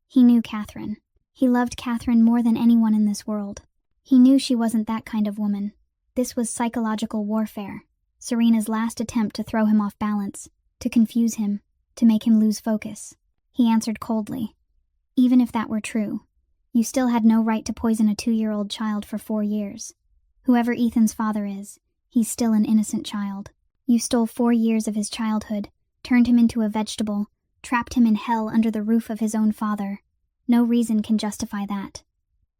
He knew Catherine. He loved Catherine more than anyone in this world. He knew she wasn't that kind of woman. This was psychological warfare, Serena's last attempt to throw him off balance, to confuse him, to make him lose focus. He answered coldly, "Even if that were true, you still had no right to poison a 2-year-old child for 4 years. Whoever Ethan's father is, he's still an innocent child. You stole 4 years of his childhood, turned him into a vegetable, trapped him in hell under the roof of his own father. No reason can justify that."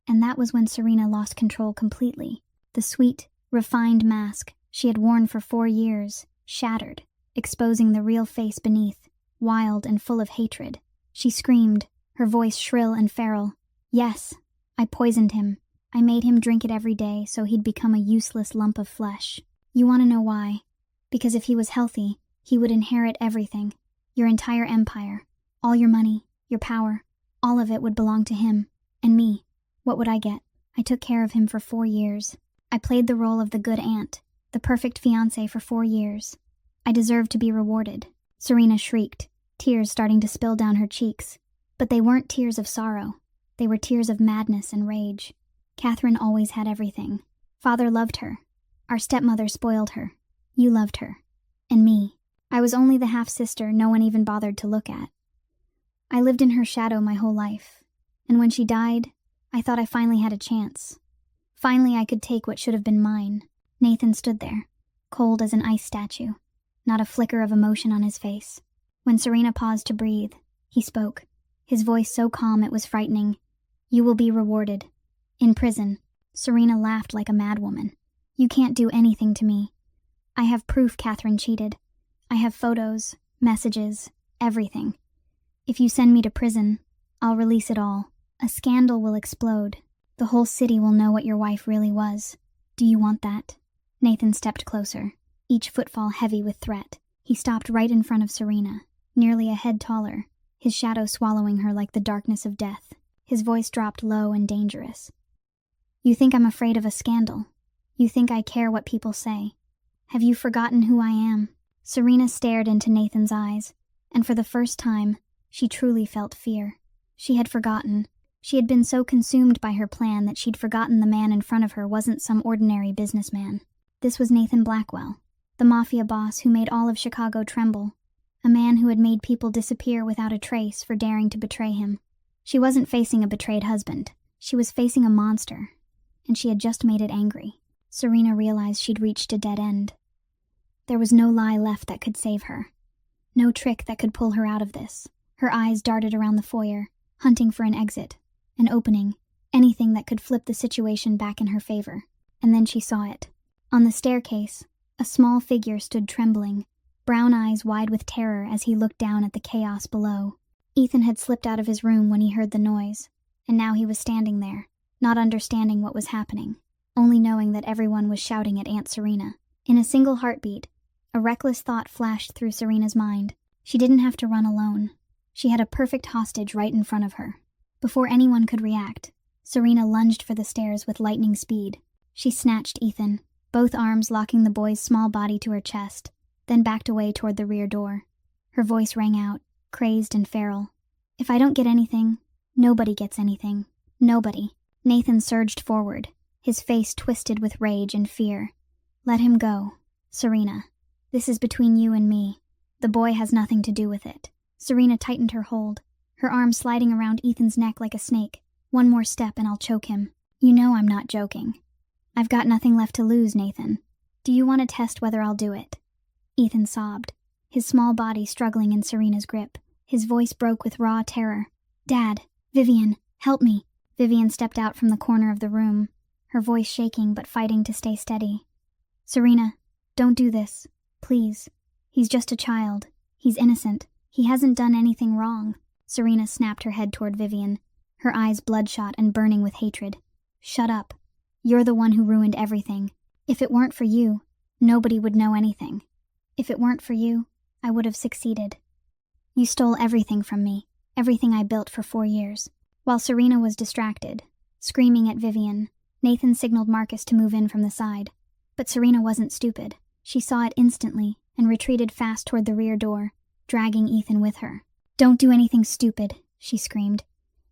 And that was when Serena lost control completely. The sweet, refined mask she had worn for 4 years shattered, exposing the real face beneath, wild and full of hatred. She screamed, her voice shrill and feral. "Yes, I poisoned him. I made him drink it every day so he'd become a useless lump of flesh. You want to know why? Because if he was healthy, he would inherit everything. Your entire empire, all your money, your power, all of it would belong to him. And me, what would I get? I took care of him for 4 years. I played the role of the good aunt, the perfect fiancée for 4 years. I deserved to be rewarded." Serena shrieked, tears starting to spill down her cheeks. But they weren't tears of sorrow. They were tears of madness and rage. Catherine always had everything. Father loved her. Our stepmother spoiled her. You loved her. And me. I was only the half-sister no one even bothered to look at. I lived in her shadow my whole life. And when she died, I thought I finally had a chance. Finally I could take what should have been mine. Nathan stood there, cold as an ice statue, not a flicker of emotion on his face. When Serena paused to breathe, he spoke, his voice so calm it was frightening. "You will be rewarded. In prison." Serena laughed like a madwoman. "You can't do anything to me. I have proof Catherine cheated. I have photos, messages, everything. If you send me to prison, I'll release it all. A scandal will explode. The whole city will know what your wife really was. Do you want that?" Nathan stepped closer, each footfall heavy with threat. He stopped right in front of Serena, nearly a head taller, his shadow swallowing her like the darkness of death. His voice dropped low and dangerous. "You think I'm afraid of a scandal? You think I care what people say? Have you forgotten who I am?" Serena stared into Nathan's eyes, and for the first time, she truly felt fear. She had forgotten. She had been so consumed by her plan that she'd forgotten the man in front of her wasn't some ordinary businessman. This was Nathan Blackwell, the Mafia boss who made all of Chicago tremble, a man who had made people disappear without a trace for daring to betray him. She wasn't facing a betrayed husband. She was facing a monster, and she had just made it angry. Serena realized she'd reached a dead end. There was no lie left that could save her. No trick that could pull her out of this. Her eyes darted around the foyer, hunting for an exit, an opening, anything that could flip the situation back in her favor. And then she saw it. On the staircase, a small figure stood trembling, brown eyes wide with terror as he looked down at the chaos below. Ethan had slipped out of his room when he heard the noise, and now he was standing there, not understanding what was happening, only knowing that everyone was shouting at Aunt Serena. In a single heartbeat, a reckless thought flashed through Serena's mind. She didn't have to run alone. She had a perfect hostage right in front of her. Before anyone could react, Serena lunged for the stairs with lightning speed. She snatched Ethan, both arms locking the boy's small body to her chest, then backed away toward the rear door. Her voice rang out, crazed and feral. "If I don't get anything, nobody gets anything. Nobody." Nathan surged forward, his face twisted with rage and fear. "Let him go, Serena. This is between you and me. The boy has nothing to do with it." Serena tightened her hold, her arm sliding around Ethan's neck like a snake. "One more step and I'll choke him. You know I'm not joking. I've got nothing left to lose, Nathan. Do you want to test whether I'll do it?" Ethan sobbed, his small body struggling in Serena's grip. His voice broke with raw terror. "Dad, Vivian, help me." Vivian stepped out from the corner of the room, her voice shaking but fighting to stay steady. "Serena, don't do this. Please. He's just a child. He's innocent. He hasn't done anything wrong. Serena snapped her head toward Vivian, her eyes bloodshot and burning with hatred. Shut up. You're the one who ruined everything. If it weren't for you, nobody would know anything. If it weren't for you, I would have succeeded. You stole everything from me, everything I built for 4 years. While Serena was distracted, screaming at Vivian, Nathan signaled Marcus to move in from the side. But Serena wasn't stupid. She saw it instantly and retreated fast toward the rear door, dragging Ethan with her. Don't do anything stupid, she screamed.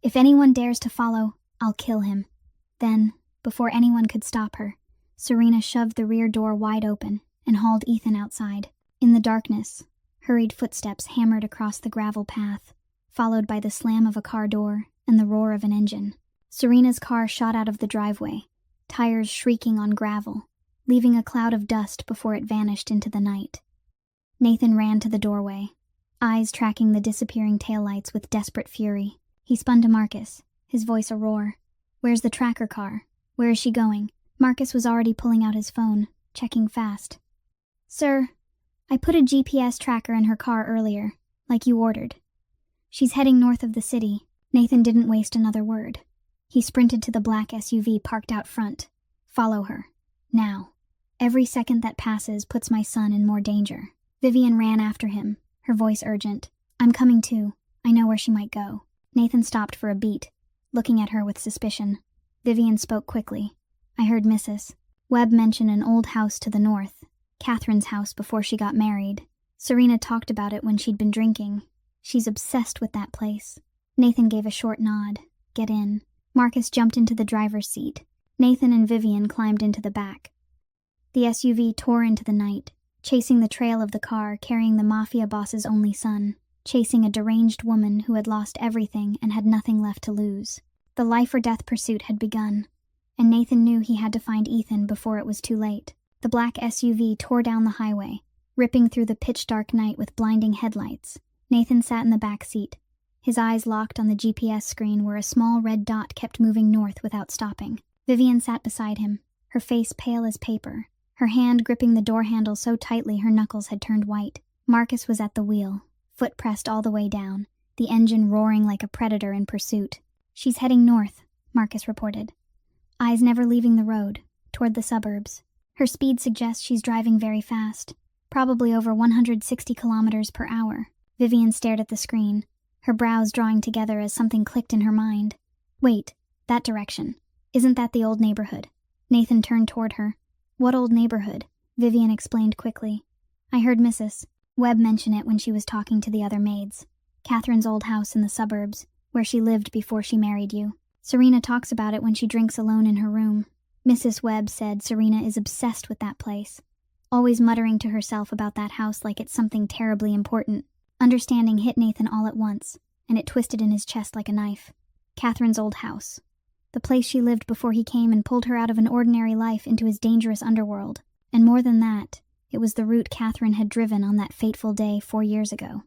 If anyone dares to follow, I'll kill him. Then, before anyone could stop her, Serena shoved the rear door wide open and hauled Ethan outside. In the darkness, hurried footsteps hammered across the gravel path, followed by the slam of a car door and the roar of an engine. Serena's car shot out of the driveway, tires shrieking on gravel, leaving a cloud of dust before it vanished into the night. Nathan ran to the doorway, eyes tracking the disappearing taillights with desperate fury. He spun to Marcus, his voice a roar. Where's the tracker car? Where is she going? Marcus was already pulling out his phone, checking fast. Sir, I put a GPS tracker in her car earlier, like you ordered. She's heading north of the city. Nathan didn't waste another word. He sprinted to the black SUV parked out front. Follow her. Now. Every second that passes puts my son in more danger. Vivian ran after him, her voice urgent. I'm coming too. I know where she might go. Nathan stopped for a beat, looking at her with suspicion. Vivian spoke quickly. I heard Mrs. Webb mention an old house to the north, Catherine's house before she got married. Serena talked about it when she'd been drinking. She's obsessed with that place. Nathan gave a short nod. Get in. Marcus jumped into the driver's seat. Nathan and Vivian climbed into the back. The SUV tore into the night, chasing the trail of the car carrying the Mafia boss's only son, chasing a deranged woman who had lost everything and had nothing left to lose. The life-or-death pursuit had begun, and Nathan knew he had to find Ethan before it was too late. The black SUV tore down the highway, ripping through the pitch-dark night with blinding headlights. Nathan sat in the back seat, his eyes locked on the GPS screen where a small red dot kept moving north without stopping. Vivian sat beside him, her face pale as paper, her hand gripping the door handle so tightly her knuckles had turned white. Marcus was at the wheel, foot pressed all the way down, the engine roaring like a predator in pursuit. She's heading north, Marcus reported, eyes never leaving the road, toward the suburbs. Her speed suggests she's driving very fast, probably over 160 kilometers per hour. Vivian stared at the screen, her brows drawing together as something clicked in her mind. Wait, that direction. Isn't that the old neighborhood? Nathan turned toward her. What old neighborhood? Vivian explained quickly. I heard Mrs. Webb mention it when she was talking to the other maids. Catherine's old house in the suburbs, where she lived before she married you. Serena talks about it when she drinks alone in her room. Mrs. Webb said Serena is obsessed with that place, always muttering to herself about that house like it's something terribly important. Understanding hit Nathan all at once, and it twisted in his chest like a knife. Catherine's old house. The place she lived before he came and pulled her out of an ordinary life into his dangerous underworld. And more than that, it was the route Catherine had driven on that fateful day 4 years ago.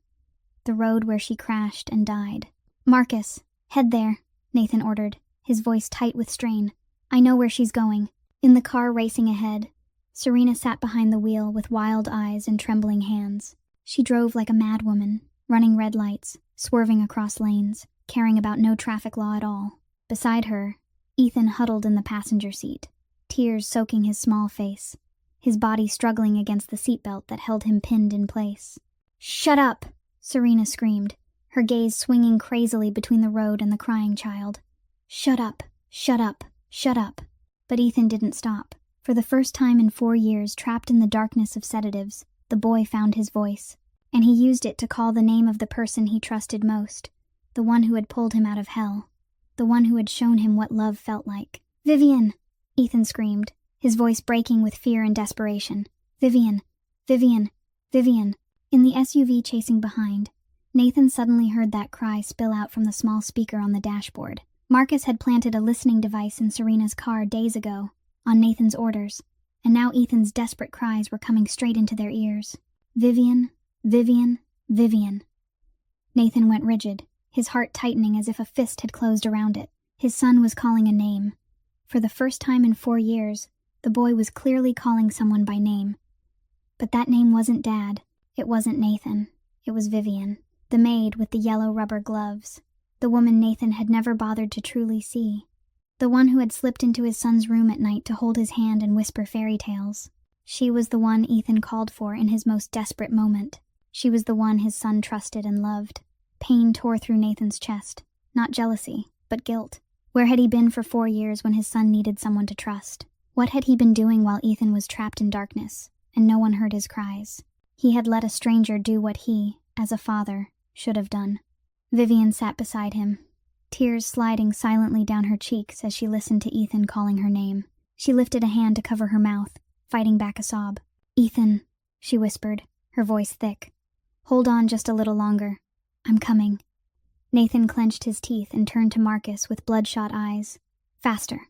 The road where she crashed and died. Marcus, head there, Nathan ordered, his voice tight with strain. I know where she's going. In the car racing ahead, Serena sat behind the wheel with wild eyes and trembling hands. She drove like a madwoman, running red lights, swerving across lanes, caring about no traffic law at all. Beside her, Ethan huddled in the passenger seat, tears soaking his small face, his body struggling against the seatbelt that held him pinned in place. Shut up! Serena screamed, her gaze swinging crazily between the road and the crying child. Shut up! Shut up! Shut up! But Ethan didn't stop. For the first time in 4 years, trapped in the darkness of sedatives, the boy found his voice, and he used it to call the name of the person he trusted most, the one who had pulled him out of hell, the one who had shown him what love felt like. Vivian! Ethan screamed, his voice breaking with fear and desperation. Vivian! Vivian! Vivian! In the SUV chasing behind, Nathan suddenly heard that cry spill out from the small speaker on the dashboard. Marcus had planted a listening device in Serena's car days ago, on Nathan's orders, and now Ethan's desperate cries were coming straight into their ears. Vivian, Vivian, Vivian. Nathan went rigid, his heart tightening as if a fist had closed around it. His son was calling a name. For the first time in 4 years, the boy was clearly calling someone by name. But that name wasn't Dad. It wasn't Nathan. It was Vivian, the maid with the yellow rubber gloves, the woman Nathan had never bothered to truly see, the one who had slipped into his son's room at night to hold his hand and whisper fairy tales. She was the one Ethan called for in his most desperate moment. She was the one his son trusted and loved. Pain tore through Nathan's chest, not jealousy, but guilt. Where had he been for 4 years when his son needed someone to trust? What had he been doing while Ethan was trapped in darkness, and no one heard his cries? He had let a stranger do what he, as a father, should have done. Vivian sat beside him, tears sliding silently down her cheeks as she listened to Ethan calling her name. She lifted a hand to cover her mouth, fighting back a sob. "Ethan," she whispered, her voice thick. "Hold on just a little longer. I'm coming." Nathan clenched his teeth and turned to Marcus with bloodshot eyes. "Faster.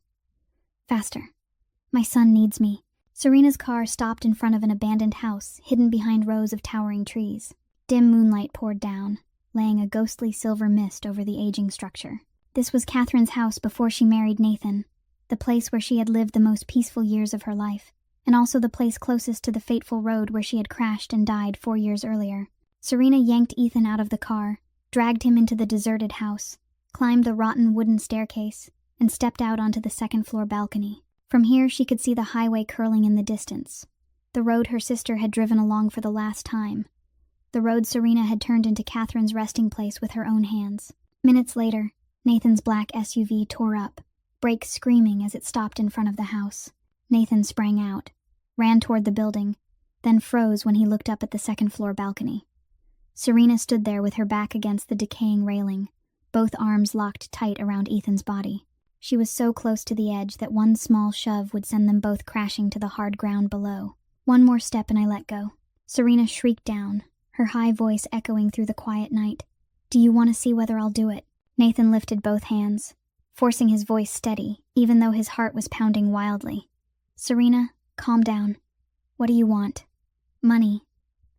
Faster. My son needs me." Serena's car stopped in front of an abandoned house hidden behind rows of towering trees. Dim moonlight poured down, laying a ghostly silver mist over the aging structure. This was Catherine's house before she married Nathan, the place where she had lived the most peaceful years of her life, and also the place closest to the fateful road where she had crashed and died 4 years earlier. Serena yanked Ethan out of the car, dragged him into the deserted house, climbed the rotten wooden staircase, and stepped out onto the second-floor balcony. From here she could see the highway curling in the distance, the road her sister had driven along for the last time, the road Serena had turned into Catherine's resting place with her own hands. Minutes later, Nathan's black SUV tore up, brakes screaming as it stopped in front of the house. Nathan sprang out, ran toward the building, then froze when he looked up at the second-floor balcony. Serena stood there with her back against the decaying railing, both arms locked tight around Ethan's body. She was so close to the edge that one small shove would send them both crashing to the hard ground below. "One more step and I let go." Serena shrieked down, her high voice echoing through the quiet night. "Do you want to see whether I'll do it?" Nathan lifted both hands, forcing his voice steady, even though his heart was pounding wildly. "Serena, calm down. What do you want?" "Money.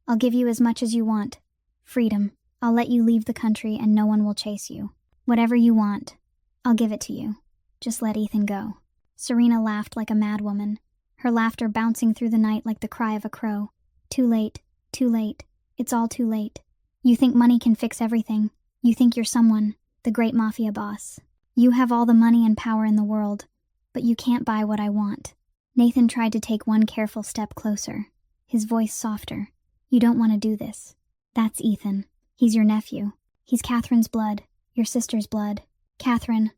I'll give you as much as you want. Freedom. I'll let you leave the country and no one will chase you. Whatever you want, I'll give it to you. Just let Ethan go." Serena laughed like a madwoman, her laughter bouncing through the night like the cry of a crow. "Too late. Too late. It's all too late. You think money can fix everything. You think you're someone, the great Mafia boss. You have all the money and power in the world, but you can't buy what I want." Nathan tried to take one careful step closer, his voice softer. "You don't want to do this. That's Ethan. He's your nephew. He's Catherine's blood, your sister's blood. Catherine."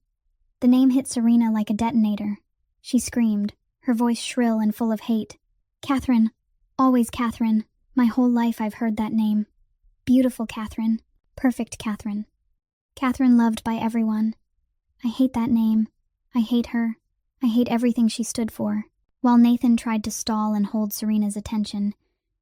The name hit Serena like a detonator. She screamed, her voice shrill and full of hate. "Catherine. Always Catherine. My whole life I've heard that name. Beautiful Catherine. Perfect Catherine. Catherine loved by everyone. I hate that name. I hate her. I hate everything she stood for." While Nathan tried to stall and hold Serena's attention,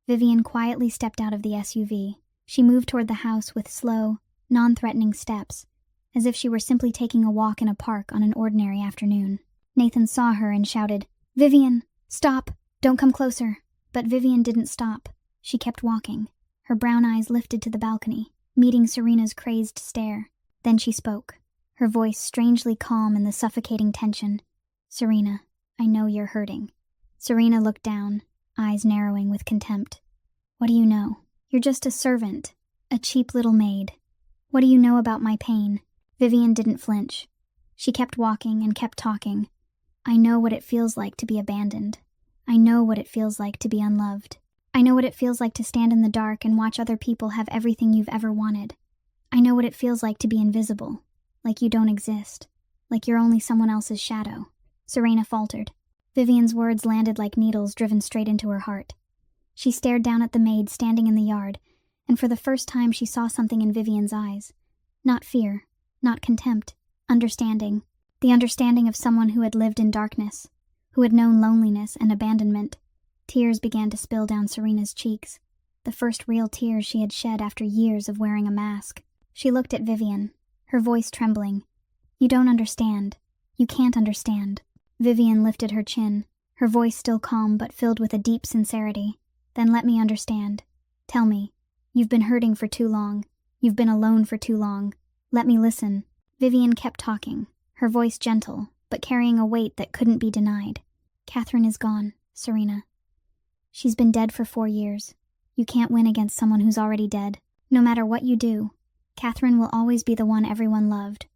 Vivian quietly stepped out of the SUV. She moved toward the house with slow, non-threatening steps, as if she were simply taking a walk in a park on an ordinary afternoon. Nathan saw her and shouted, "Vivian, stop! Don't come closer!" But Vivian didn't stop. She kept walking, her brown eyes lifted to the balcony, meeting Serena's crazed stare. Then she spoke, her voice strangely calm in the suffocating tension. "Serena, I know you're hurting." Serena looked down, eyes narrowing with contempt. "What do you know? You're just a servant, a cheap little maid. What do you know about my pain?" Vivian didn't flinch. She kept walking and kept talking. "I know what it feels like to be abandoned. I know what it feels like to be unloved. I know what it feels like to stand in the dark and watch other people have everything you've ever wanted. I know what it feels like to be invisible, like you don't exist, like you're only someone else's shadow." Serena faltered. Vivian's words landed like needles driven straight into her heart. She stared down at the maid standing in the yard, and for the first time she saw something in Vivian's eyes. Not fear, not contempt, understanding. The understanding of someone who had lived in darkness, who had known loneliness and abandonment. Tears began to spill down Serena's cheeks, the first real tears she had shed after years of wearing a mask. She looked at Vivian, her voice trembling. "You don't understand. You can't understand." Vivian lifted her chin, her voice still calm but filled with a deep sincerity. "Then let me understand. Tell me. You've been hurting for too long. You've been alone for too long. Let me listen." Vivian kept talking, her voice gentle, but carrying a weight that couldn't be denied. "Catherine is gone, Serena. She's been dead for 4 years. You can't win against someone who's already dead. No matter what you do, Catherine will always be the one everyone loved,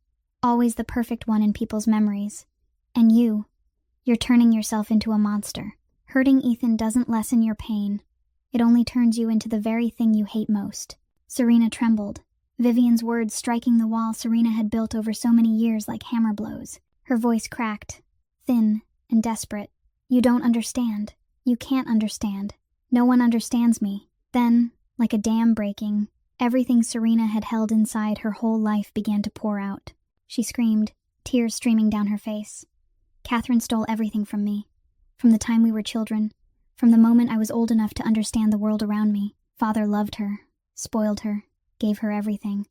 always the perfect one in people's memories. And you're turning yourself into a monster. Hurting Ethan doesn't lessen your pain. It only turns you into the very thing you hate most." Serena trembled, Vivian's words striking the wall Serena had built over so many years like hammer blows. Her voice cracked, thin and desperate. "You don't understand. You can't understand. No one understands me." Then, like a dam breaking, everything Serena had held inside her whole life began to pour out. She screamed, tears streaming down her face. "Catherine stole everything from me. From the time we were children, from the moment I was old enough to understand the world around me. Father loved her, spoiled her, gave her everything.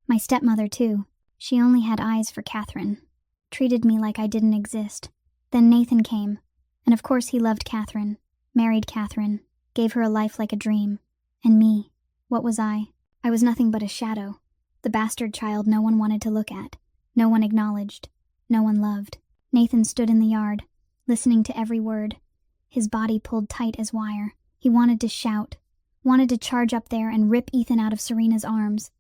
My stepmother, too. She only had eyes for Catherine, treated me like I didn't exist. Then Nathan came, and of course he loved Catherine, married Catherine, gave her a life like a dream. And me, what was I? I was nothing but a shadow, the bastard child no one wanted to look at, no one acknowledged, no one loved." Nathan stood in the yard, listening to every word, his body pulled tight as wire. He wanted to shout, wanted to charge up there and rip Ethan out of Serena's arms,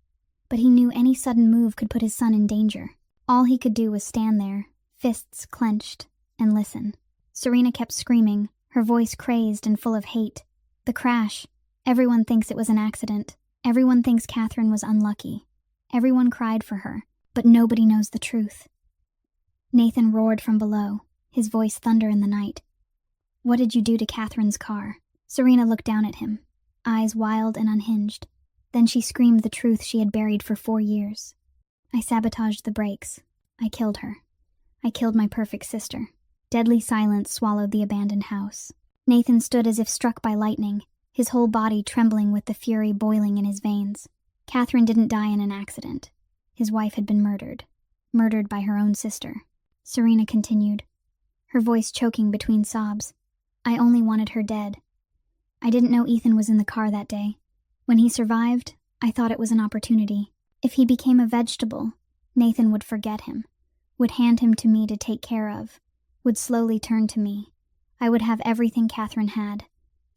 but he knew any sudden move could put his son in danger. All he could do was stand there, fists clenched, and listen. Serena kept screaming, her voice crazed and full of hate. The crash. Everyone thinks it was an accident. Everyone thinks Catherine was unlucky. Everyone cried for her, but nobody knows the truth. Nathan roared from below, his voice thunder in the night. "What did you do to Catherine's car?" Serena looked down at him, eyes wild and unhinged. Then she screamed the truth she had buried for 4 years. "I sabotaged the brakes. I killed her. I killed my perfect sister." Deadly silence swallowed the abandoned house. Nathan stood as if struck by lightning, his whole body trembling with the fury boiling in his veins. Catherine didn't die in an accident. His wife had been murdered by her own sister. Serena continued, her voice choking between sobs. "I only wanted her dead. I didn't know Ethan was in the car that day. When he survived, I thought it was an opportunity. If he became a vegetable, Nathan would forget him, would hand him to me to take care of, would slowly turn to me. I would have everything Catherine had.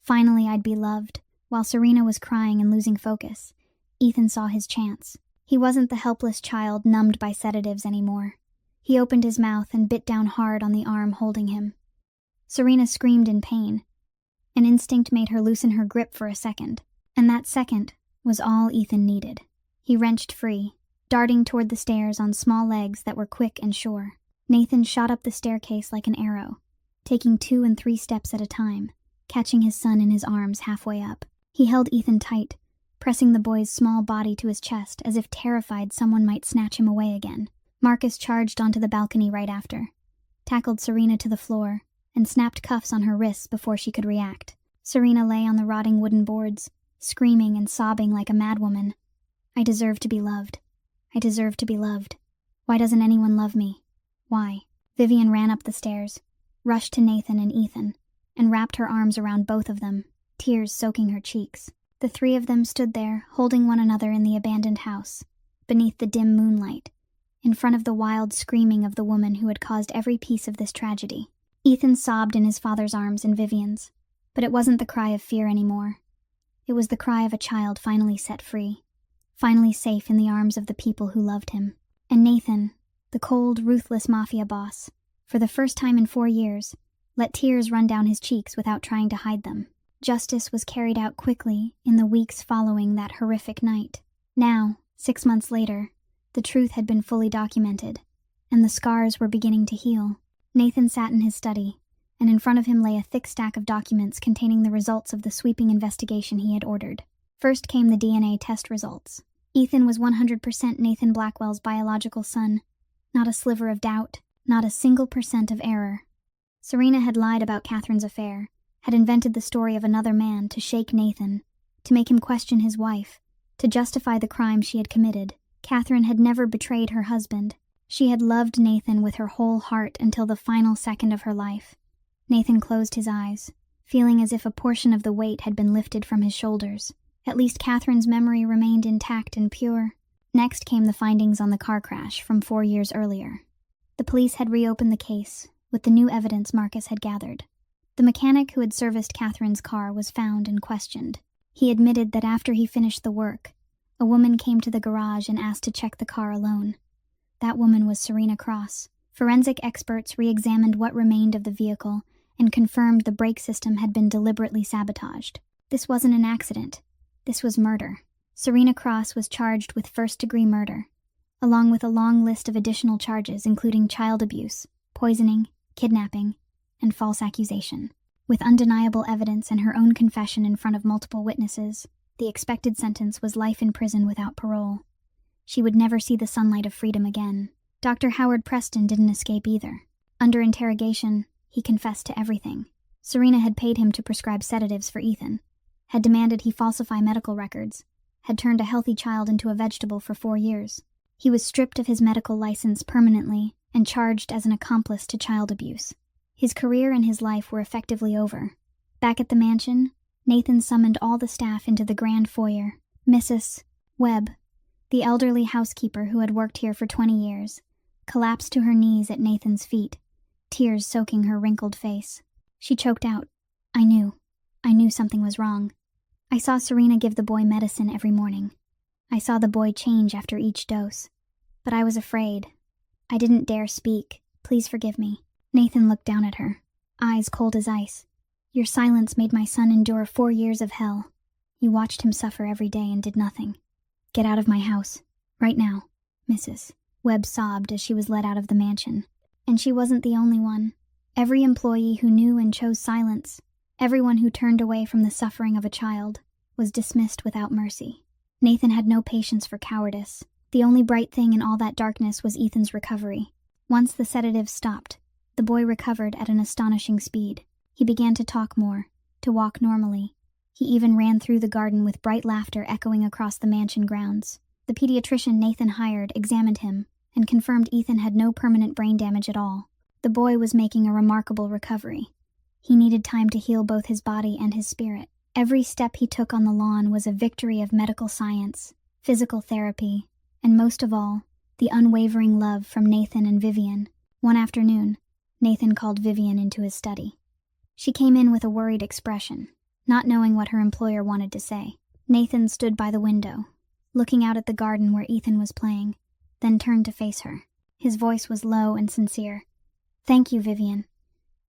Finally, I'd be loved." While Serena was crying and losing focus, Ethan saw his chance. He wasn't the helpless child numbed by sedatives anymore. He opened his mouth and bit down hard on the arm holding him. Serena screamed in pain. An instinct made her loosen her grip for a second, and that second was all Ethan needed. He wrenched free, darting toward the stairs on small legs that were quick and sure. Nathan shot up the staircase like an arrow, taking 2 and 3 steps at a time, catching his son in his arms halfway up. He held Ethan tight, pressing the boy's small body to his chest as if terrified someone might snatch him away again. Marcus charged onto the balcony right after, tackled Serena to the floor, and snapped cuffs on her wrists before she could react. Serena lay on the rotting wooden boards, screaming and sobbing like a madwoman. "I deserve to be loved. I deserve to be loved. Why doesn't anyone love me? Why?" Vivian ran up the stairs, rushed to Nathan and Ethan, and wrapped her arms around both of them, tears soaking her cheeks. The 3 of them stood there, holding one another in the abandoned house, beneath the dim moonlight, in front of the wild screaming of the woman who had caused every piece of this tragedy. Ethan sobbed in his father's arms and Vivian's, but it wasn't the cry of fear anymore. It was the cry of a child finally set free, finally safe in the arms of the people who loved him. And Nathan, the cold, ruthless Mafia boss, for the first time in 4 years, let tears run down his cheeks without trying to hide them. Justice was carried out quickly in the weeks following that horrific night. Now, 6 months later, the truth had been fully documented, and the scars were beginning to heal. Nathan sat in his study, and in front of him lay a thick stack of documents containing the results of the sweeping investigation he had ordered. First came the DNA test results. Ethan was 100% Nathan Blackwell's biological son. Not a sliver of doubt, not a single % of error. Serena had lied about Catherine's affair, had invented the story of another man to shake Nathan, to make him question his wife, to justify the crime she had committed. Catherine had never betrayed her husband. She had loved Nathan with her whole heart until the final second of her life. Nathan closed his eyes, feeling as if a portion of the weight had been lifted from his shoulders. At least Catherine's memory remained intact and pure. Next came the findings on the car crash from 4 years earlier. The police had reopened the case with the new evidence Marcus had gathered. The mechanic who had serviced Catherine's car was found and questioned. He admitted that after he finished the work, A woman came to the garage and asked to check the car alone. That woman was Serena Cross. Forensic experts re-examined what remained of the vehicle and confirmed the brake system had been deliberately sabotaged. This wasn't an accident. This was murder. Serena Cross was charged with first-degree murder, along with a long list of additional charges including child abuse, poisoning, kidnapping, and false accusation. With undeniable evidence and her own confession in front of multiple witnesses, the expected sentence was life in prison without parole. She would never see the sunlight of freedom again. Dr. Howard Preston didn't escape either. Under interrogation, he confessed to everything. Serena had paid him to prescribe sedatives for Ethan, had demanded he falsify medical records, had turned a healthy child into a vegetable for 4 years. He was stripped of his medical license permanently and charged as an accomplice to child abuse. His career and his life were effectively over. Back at the mansion, Nathan summoned all the staff into the grand foyer. Mrs. Webb, the elderly housekeeper who had worked here for 20 years, collapsed to her knees at Nathan's feet, tears soaking her wrinkled face. She choked out, I knew something was wrong. I saw Serena give the boy medicine every morning. I saw the boy change after each dose. But I was afraid. I didn't dare speak. Please forgive me." Nathan looked down at her, eyes cold as ice. "Your silence made my son endure 4 years of hell. You watched him suffer every day and did nothing. Get out of my house. Right now, Mrs. Webb sobbed as she was led out of the mansion. And she wasn't the only one. Every employee who knew and chose silence, everyone who turned away from the suffering of a child, was dismissed without mercy. Nathan had no patience for cowardice. The only bright thing in all that darkness was Ethan's recovery. Once the sedatives stopped, the boy recovered at an astonishing speed. He began to talk more, to walk normally. He even ran through the garden with bright laughter echoing across the mansion grounds. The pediatrician Nathan hired examined him and confirmed Ethan had no permanent brain damage at all. The boy was making a remarkable recovery. He needed time to heal both his body and his spirit. Every step he took on the lawn was a victory of medical science, physical therapy, and most of all, the unwavering love from Nathan and Vivian. One afternoon, Nathan called Vivian into his study. She came in with a worried expression, not knowing what her employer wanted to say. Nathan stood by the window, looking out at the garden where Ethan was playing, then turned to face her. His voice was low and sincere. "Thank you, Vivian.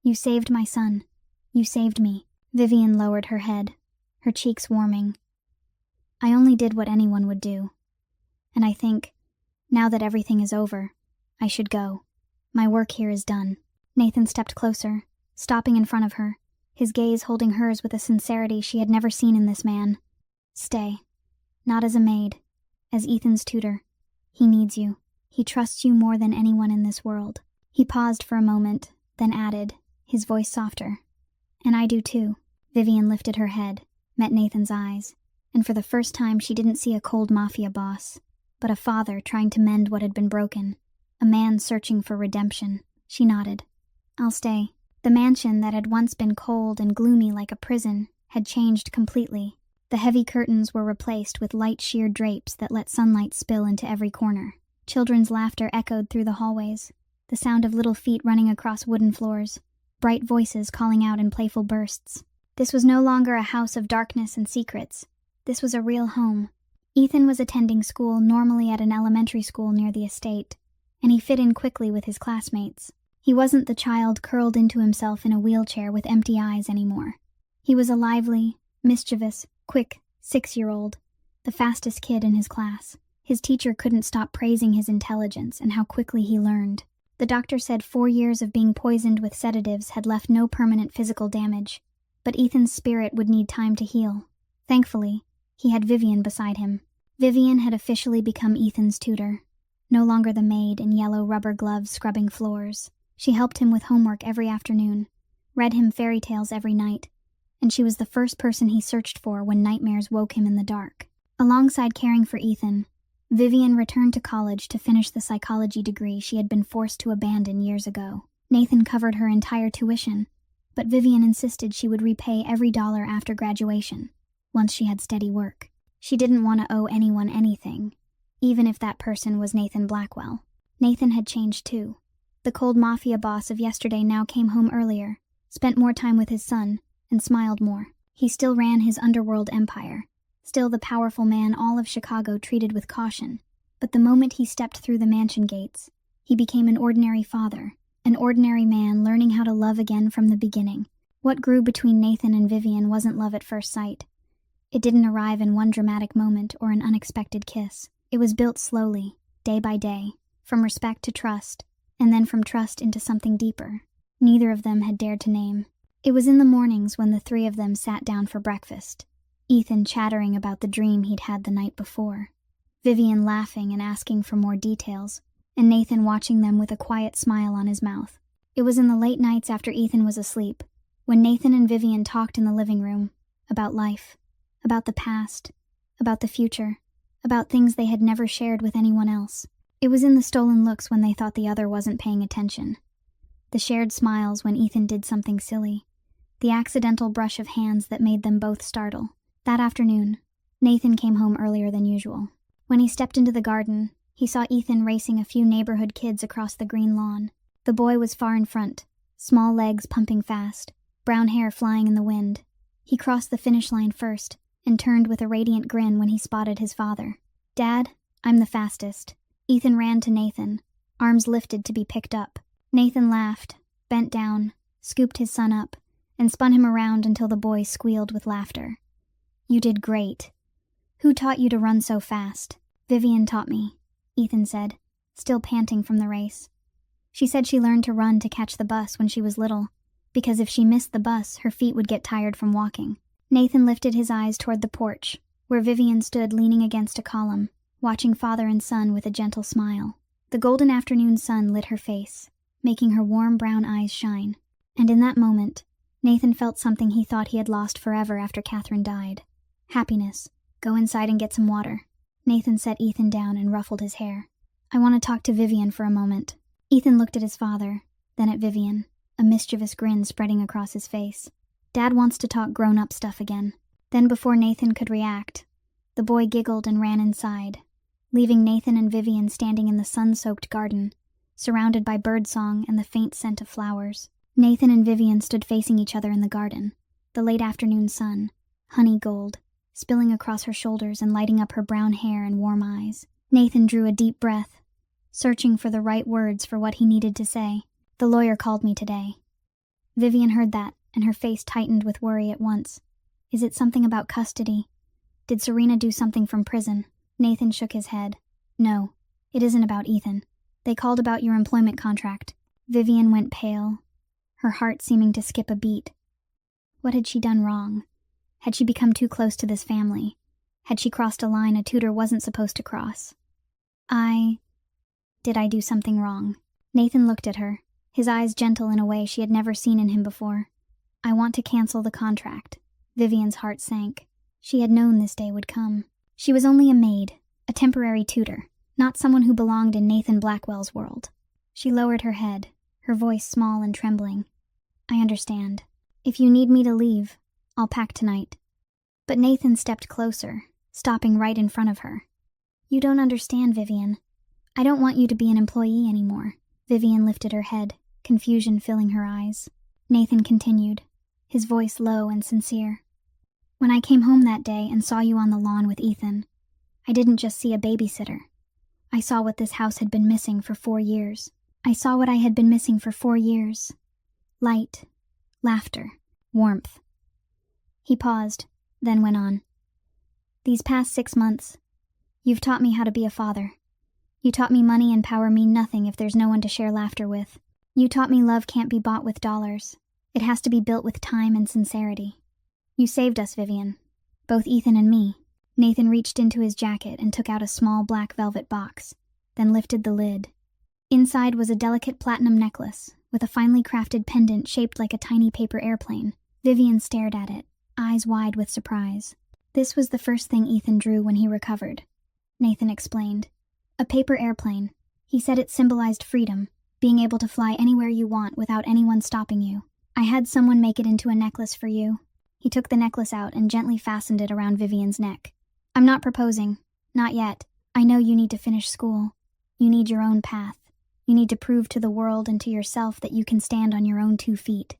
You saved my son. You saved me." Vivian lowered her head, her cheeks warming. "I only did what anyone would do. And I think, now that everything is over, I should go. My work here is done." Nathan stepped closer, stopping in front of her, his gaze holding hers with a sincerity she had never seen in this man. "Stay. Not as a maid, as Ethan's tutor. He needs you. He trusts you more than anyone in this world." He paused for a moment, then added, his voice softer, "And I do too." Vivian lifted her head, met Nathan's eyes, and for the first time she didn't see a cold Mafia boss, but a father trying to mend what had been broken, a man searching for redemption. She nodded. "I'll stay." The mansion that had once been cold and gloomy like a prison had changed completely. The heavy curtains were replaced with light sheer drapes that let sunlight spill into every corner. Children's laughter echoed through the hallways, the sound of little feet running across wooden floors, bright voices calling out in playful bursts. This was no longer a house of darkness and secrets. This was a real home. Ethan was attending school normally at an elementary school near the estate, and he fit in quickly with his classmates. He wasn't the child curled into himself in a wheelchair with empty eyes anymore. He was a lively, mischievous, quick 6-year-old, the fastest kid in his class. His teacher couldn't stop praising his intelligence and how quickly he learned. The doctor said 4 years of being poisoned with sedatives had left no permanent physical damage, but Ethan's spirit would need time to heal. Thankfully, he had Vivian beside him. Vivian had officially become Ethan's tutor, no longer the maid in yellow rubber gloves scrubbing floors. She helped him with homework every afternoon, read him fairy tales every night, and she was the first person he searched for when nightmares woke him in the dark. Alongside caring for Ethan, Vivian returned to college to finish the psychology degree she had been forced to abandon years ago. Nathan covered her entire tuition, but Vivian insisted she would repay every dollar after graduation, once she had steady work. She didn't want to owe anyone anything, even if that person was Nathan Blackwell. Nathan had changed too. The cold Mafia boss of yesterday now came home earlier, spent more time with his son, and smiled more. He still ran his underworld empire, Still the powerful man all of Chicago treated with caution. But the moment he stepped through the mansion gates, he became an ordinary father, an ordinary man learning how to love again from the beginning. What grew between Nathan and Vivian wasn't love at first sight. It didn't arrive in one dramatic moment or an unexpected kiss. It was built slowly, day by day, from respect to trust, and then from trust into something deeper. Neither of them had dared to name. It was in the mornings when the three of them sat down for breakfast, Ethan chattering about the dream he'd had the night before, Vivian laughing and asking for more details, and Nathan watching them with a quiet smile on his mouth. It was in the late nights after Ethan was asleep, when Nathan and Vivian talked in the living room, about life, about the past, about the future, about things they had never shared with anyone else. It was in the stolen looks when they thought the other wasn't paying attention, the shared smiles when Ethan did something silly, the accidental brush of hands that made them both startle. That afternoon, Nathan came home earlier than usual. When he stepped into the garden, he saw Ethan racing a few neighborhood kids across the green lawn. The boy was far in front, small legs pumping fast, brown hair flying in the wind. He crossed the finish line first and turned with a radiant grin when he spotted his father. "Dad, I'm the fastest." Ethan ran to Nathan, arms lifted to be picked up. Nathan laughed, bent down, scooped his son up, and spun him around until the boy squealed with laughter. "You did great. Who taught you to run so fast?" "Vivian taught me," Ethan said, still panting from the race. "She said she learned to run to catch the bus when she was little, because if she missed the bus, her feet would get tired from walking." Nathan lifted his eyes toward the porch, where Vivian stood leaning against a column, watching father and son with a gentle smile. The golden afternoon sun lit her face, making her warm brown eyes shine. And in that moment, Nathan felt something he thought he had lost forever after Catherine died. Happiness. "Go inside and get some water." Nathan set Ethan down and ruffled his hair. "I want to talk to Vivian for a moment." Ethan looked at his father, then at Vivian, a mischievous grin spreading across his face. "Dad wants to talk grown-up stuff again." Then before Nathan could react, the boy giggled and ran inside, leaving Nathan and Vivian standing in the sun-soaked garden, surrounded by birdsong and the faint scent of flowers. Nathan and Vivian stood facing each other in the garden, the late afternoon sun, honey gold, spilling across her shoulders and lighting up her brown hair and warm eyes. Nathan drew a deep breath, searching for the right words for what he needed to say. "The lawyer called me today." Vivian heard that, and her face tightened with worry at once. "Is it something about custody? Did Serena do something from prison?" Nathan shook his head. "No, it isn't about Ethan. They called about your employment contract." Vivian went pale, her heart seeming to skip a beat. What had she done wrong? Had she become too close to this family? Had she crossed a line a tutor wasn't supposed to cross? Did I do something wrong? Nathan looked at her, his eyes gentle in a way she had never seen in him before. "I want to cancel the contract." Vivian's heart sank. She had known this day would come. She was only a maid, a temporary tutor, not someone who belonged in Nathan Blackwell's world. She lowered her head, her voice small and trembling. "I understand. If you need me to leave, I'll pack tonight." But Nathan stepped closer, stopping right in front of her. "You don't understand, Vivian. I don't want you to be an employee anymore." Vivian lifted her head, confusion filling her eyes. Nathan continued, his voice low and sincere. "When I came home that day and saw you on the lawn with Ethan, I didn't just see a babysitter. I saw what this house had been missing for 4 years. I saw what I had been missing for 4 years. Light, laughter, warmth." He paused, then went on. "These past 6 months, you've taught me how to be a father. You taught me money and power mean nothing if there's no one to share laughter with. You taught me love can't be bought with dollars. It has to be built with time and sincerity. You saved us, Vivian. Both Ethan and me." Nathan reached into his jacket and took out a small black velvet box, then lifted the lid. Inside was a delicate platinum necklace with a finely crafted pendant shaped like a tiny paper airplane. Vivian stared at it, eyes wide with surprise. "This was the first thing Ethan drew when he recovered," Nathan explained. "A paper airplane. He said it symbolized freedom, being able to fly anywhere you want without anyone stopping you. I had someone make it into a necklace for you." He took the necklace out and gently fastened it around Vivian's neck. "I'm not proposing. Not yet. I know you need to finish school. You need your own path. You need to prove to the world and to yourself that you can stand on your own 2 feet.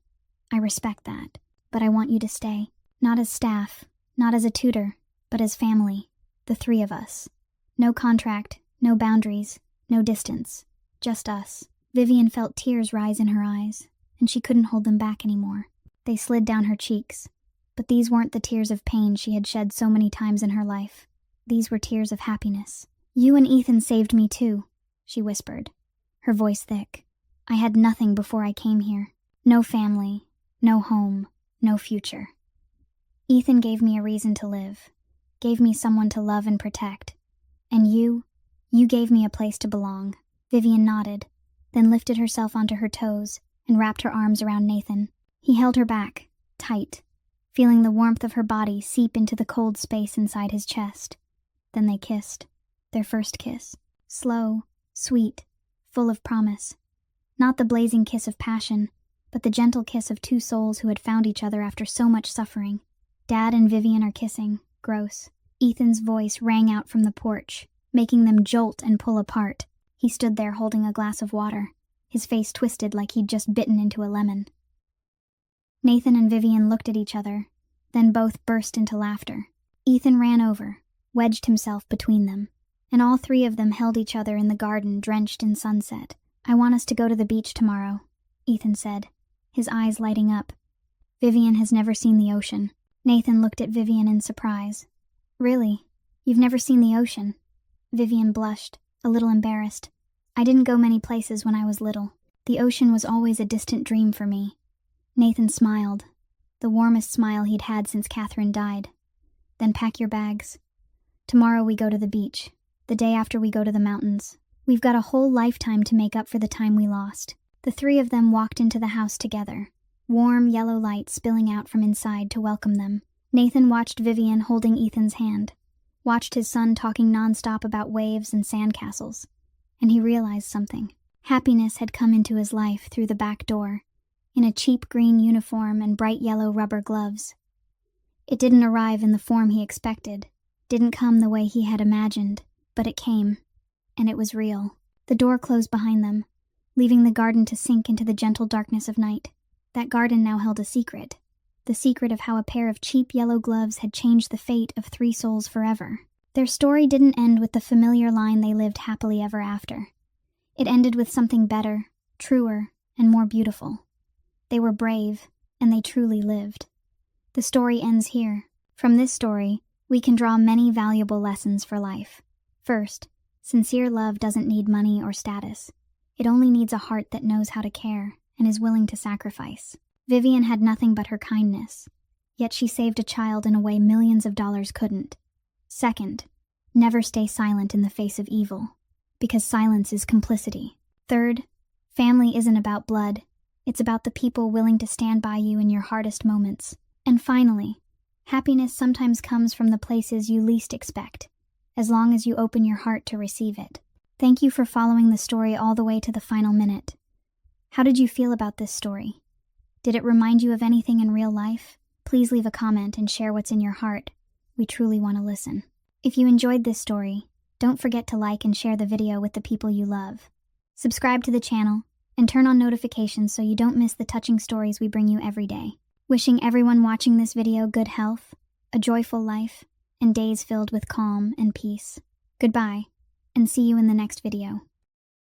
I respect that. But I want you to stay. Not as staff, not as a tutor, but as family, the three of us. No contract, no boundaries, no distance, just us. Vivian felt tears rise in her eyes, and she couldn't hold them back anymore. They slid down her cheeks, but these weren't the tears of pain she had shed so many times in her life. These were tears of happiness. "You and Ethan saved me too," she whispered, her voice thick. "I had nothing before I came here. No family, no home, no future. Ethan gave me a reason to live, gave me someone to love and protect. And you gave me a place to belong." Vivian nodded, then lifted herself onto her toes and wrapped her arms around Nathan. He held her back, tight, feeling the warmth of her body seep into the cold space inside his chest. Then they kissed, their first kiss. Slow, sweet, full of promise. Not the blazing kiss of passion, but the gentle kiss of two souls who had found each other after so much suffering. Dad and Vivian are kissing, gross. Ethan's voice rang out from the porch, making them jolt and pull apart. He stood there holding a glass of water, his face twisted like he'd just bitten into a lemon. Nathan and Vivian looked at each other, then both burst into laughter. Ethan ran over, wedged himself between them, and all three of them held each other in the garden drenched in sunset. "I want us to go to the beach tomorrow," Ethan said, his eyes lighting up. Vivian has never seen the ocean. Nathan looked at Vivian in surprise. "Really? You've never seen the ocean?" Vivian blushed, a little embarrassed. "I didn't go many places when I was little. The ocean was always a distant dream for me." Nathan smiled, the warmest smile he'd had since Catherine died. "Then pack your bags. Tomorrow we go to the beach. The day after we go to the mountains. We've got a whole lifetime to make up for the time we lost." The three of them walked into the house together, warm yellow light spilling out from inside to welcome them. Nathan watched Vivian holding Ethan's hand, watched his son talking nonstop about waves and sandcastles, and he realized something. Happiness had come into his life through the back door, in a cheap green uniform and bright yellow rubber gloves. It didn't arrive in the form he expected, didn't come the way he had imagined, but it came, and it was real. The door closed behind them, leaving the garden to sink into the gentle darkness of night. That garden now held a secret, the secret of how a pair of cheap yellow gloves had changed the fate of three souls forever. Their story didn't end with the familiar line "they lived happily ever after." It ended with something better, truer, and more beautiful. They were brave, and they truly lived. The story ends here. From this story, we can draw many valuable lessons for life. First, sincere love doesn't need money or status. It only needs a heart that knows how to care and is willing to sacrifice. Vivian had nothing but her kindness, yet she saved a child in a way millions of dollars couldn't. Second, never stay silent in the face of evil, because silence is complicity. Third, family isn't about blood. It's about the people willing to stand by you in your hardest moments. And finally, happiness sometimes comes from the places you least expect, as long as you open your heart to receive it. Thank you for following the story all the way to the final minute. How did you feel about this story? Did it remind you of anything in real life? Please leave a comment and share what's in your heart. We truly want to listen. If you enjoyed this story, don't forget to like and share the video with the people you love. Subscribe to the channel and turn on notifications so you don't miss the touching stories we bring you every day. Wishing everyone watching this video good health, a joyful life, and days filled with calm and peace. Goodbye, and see you in the next video.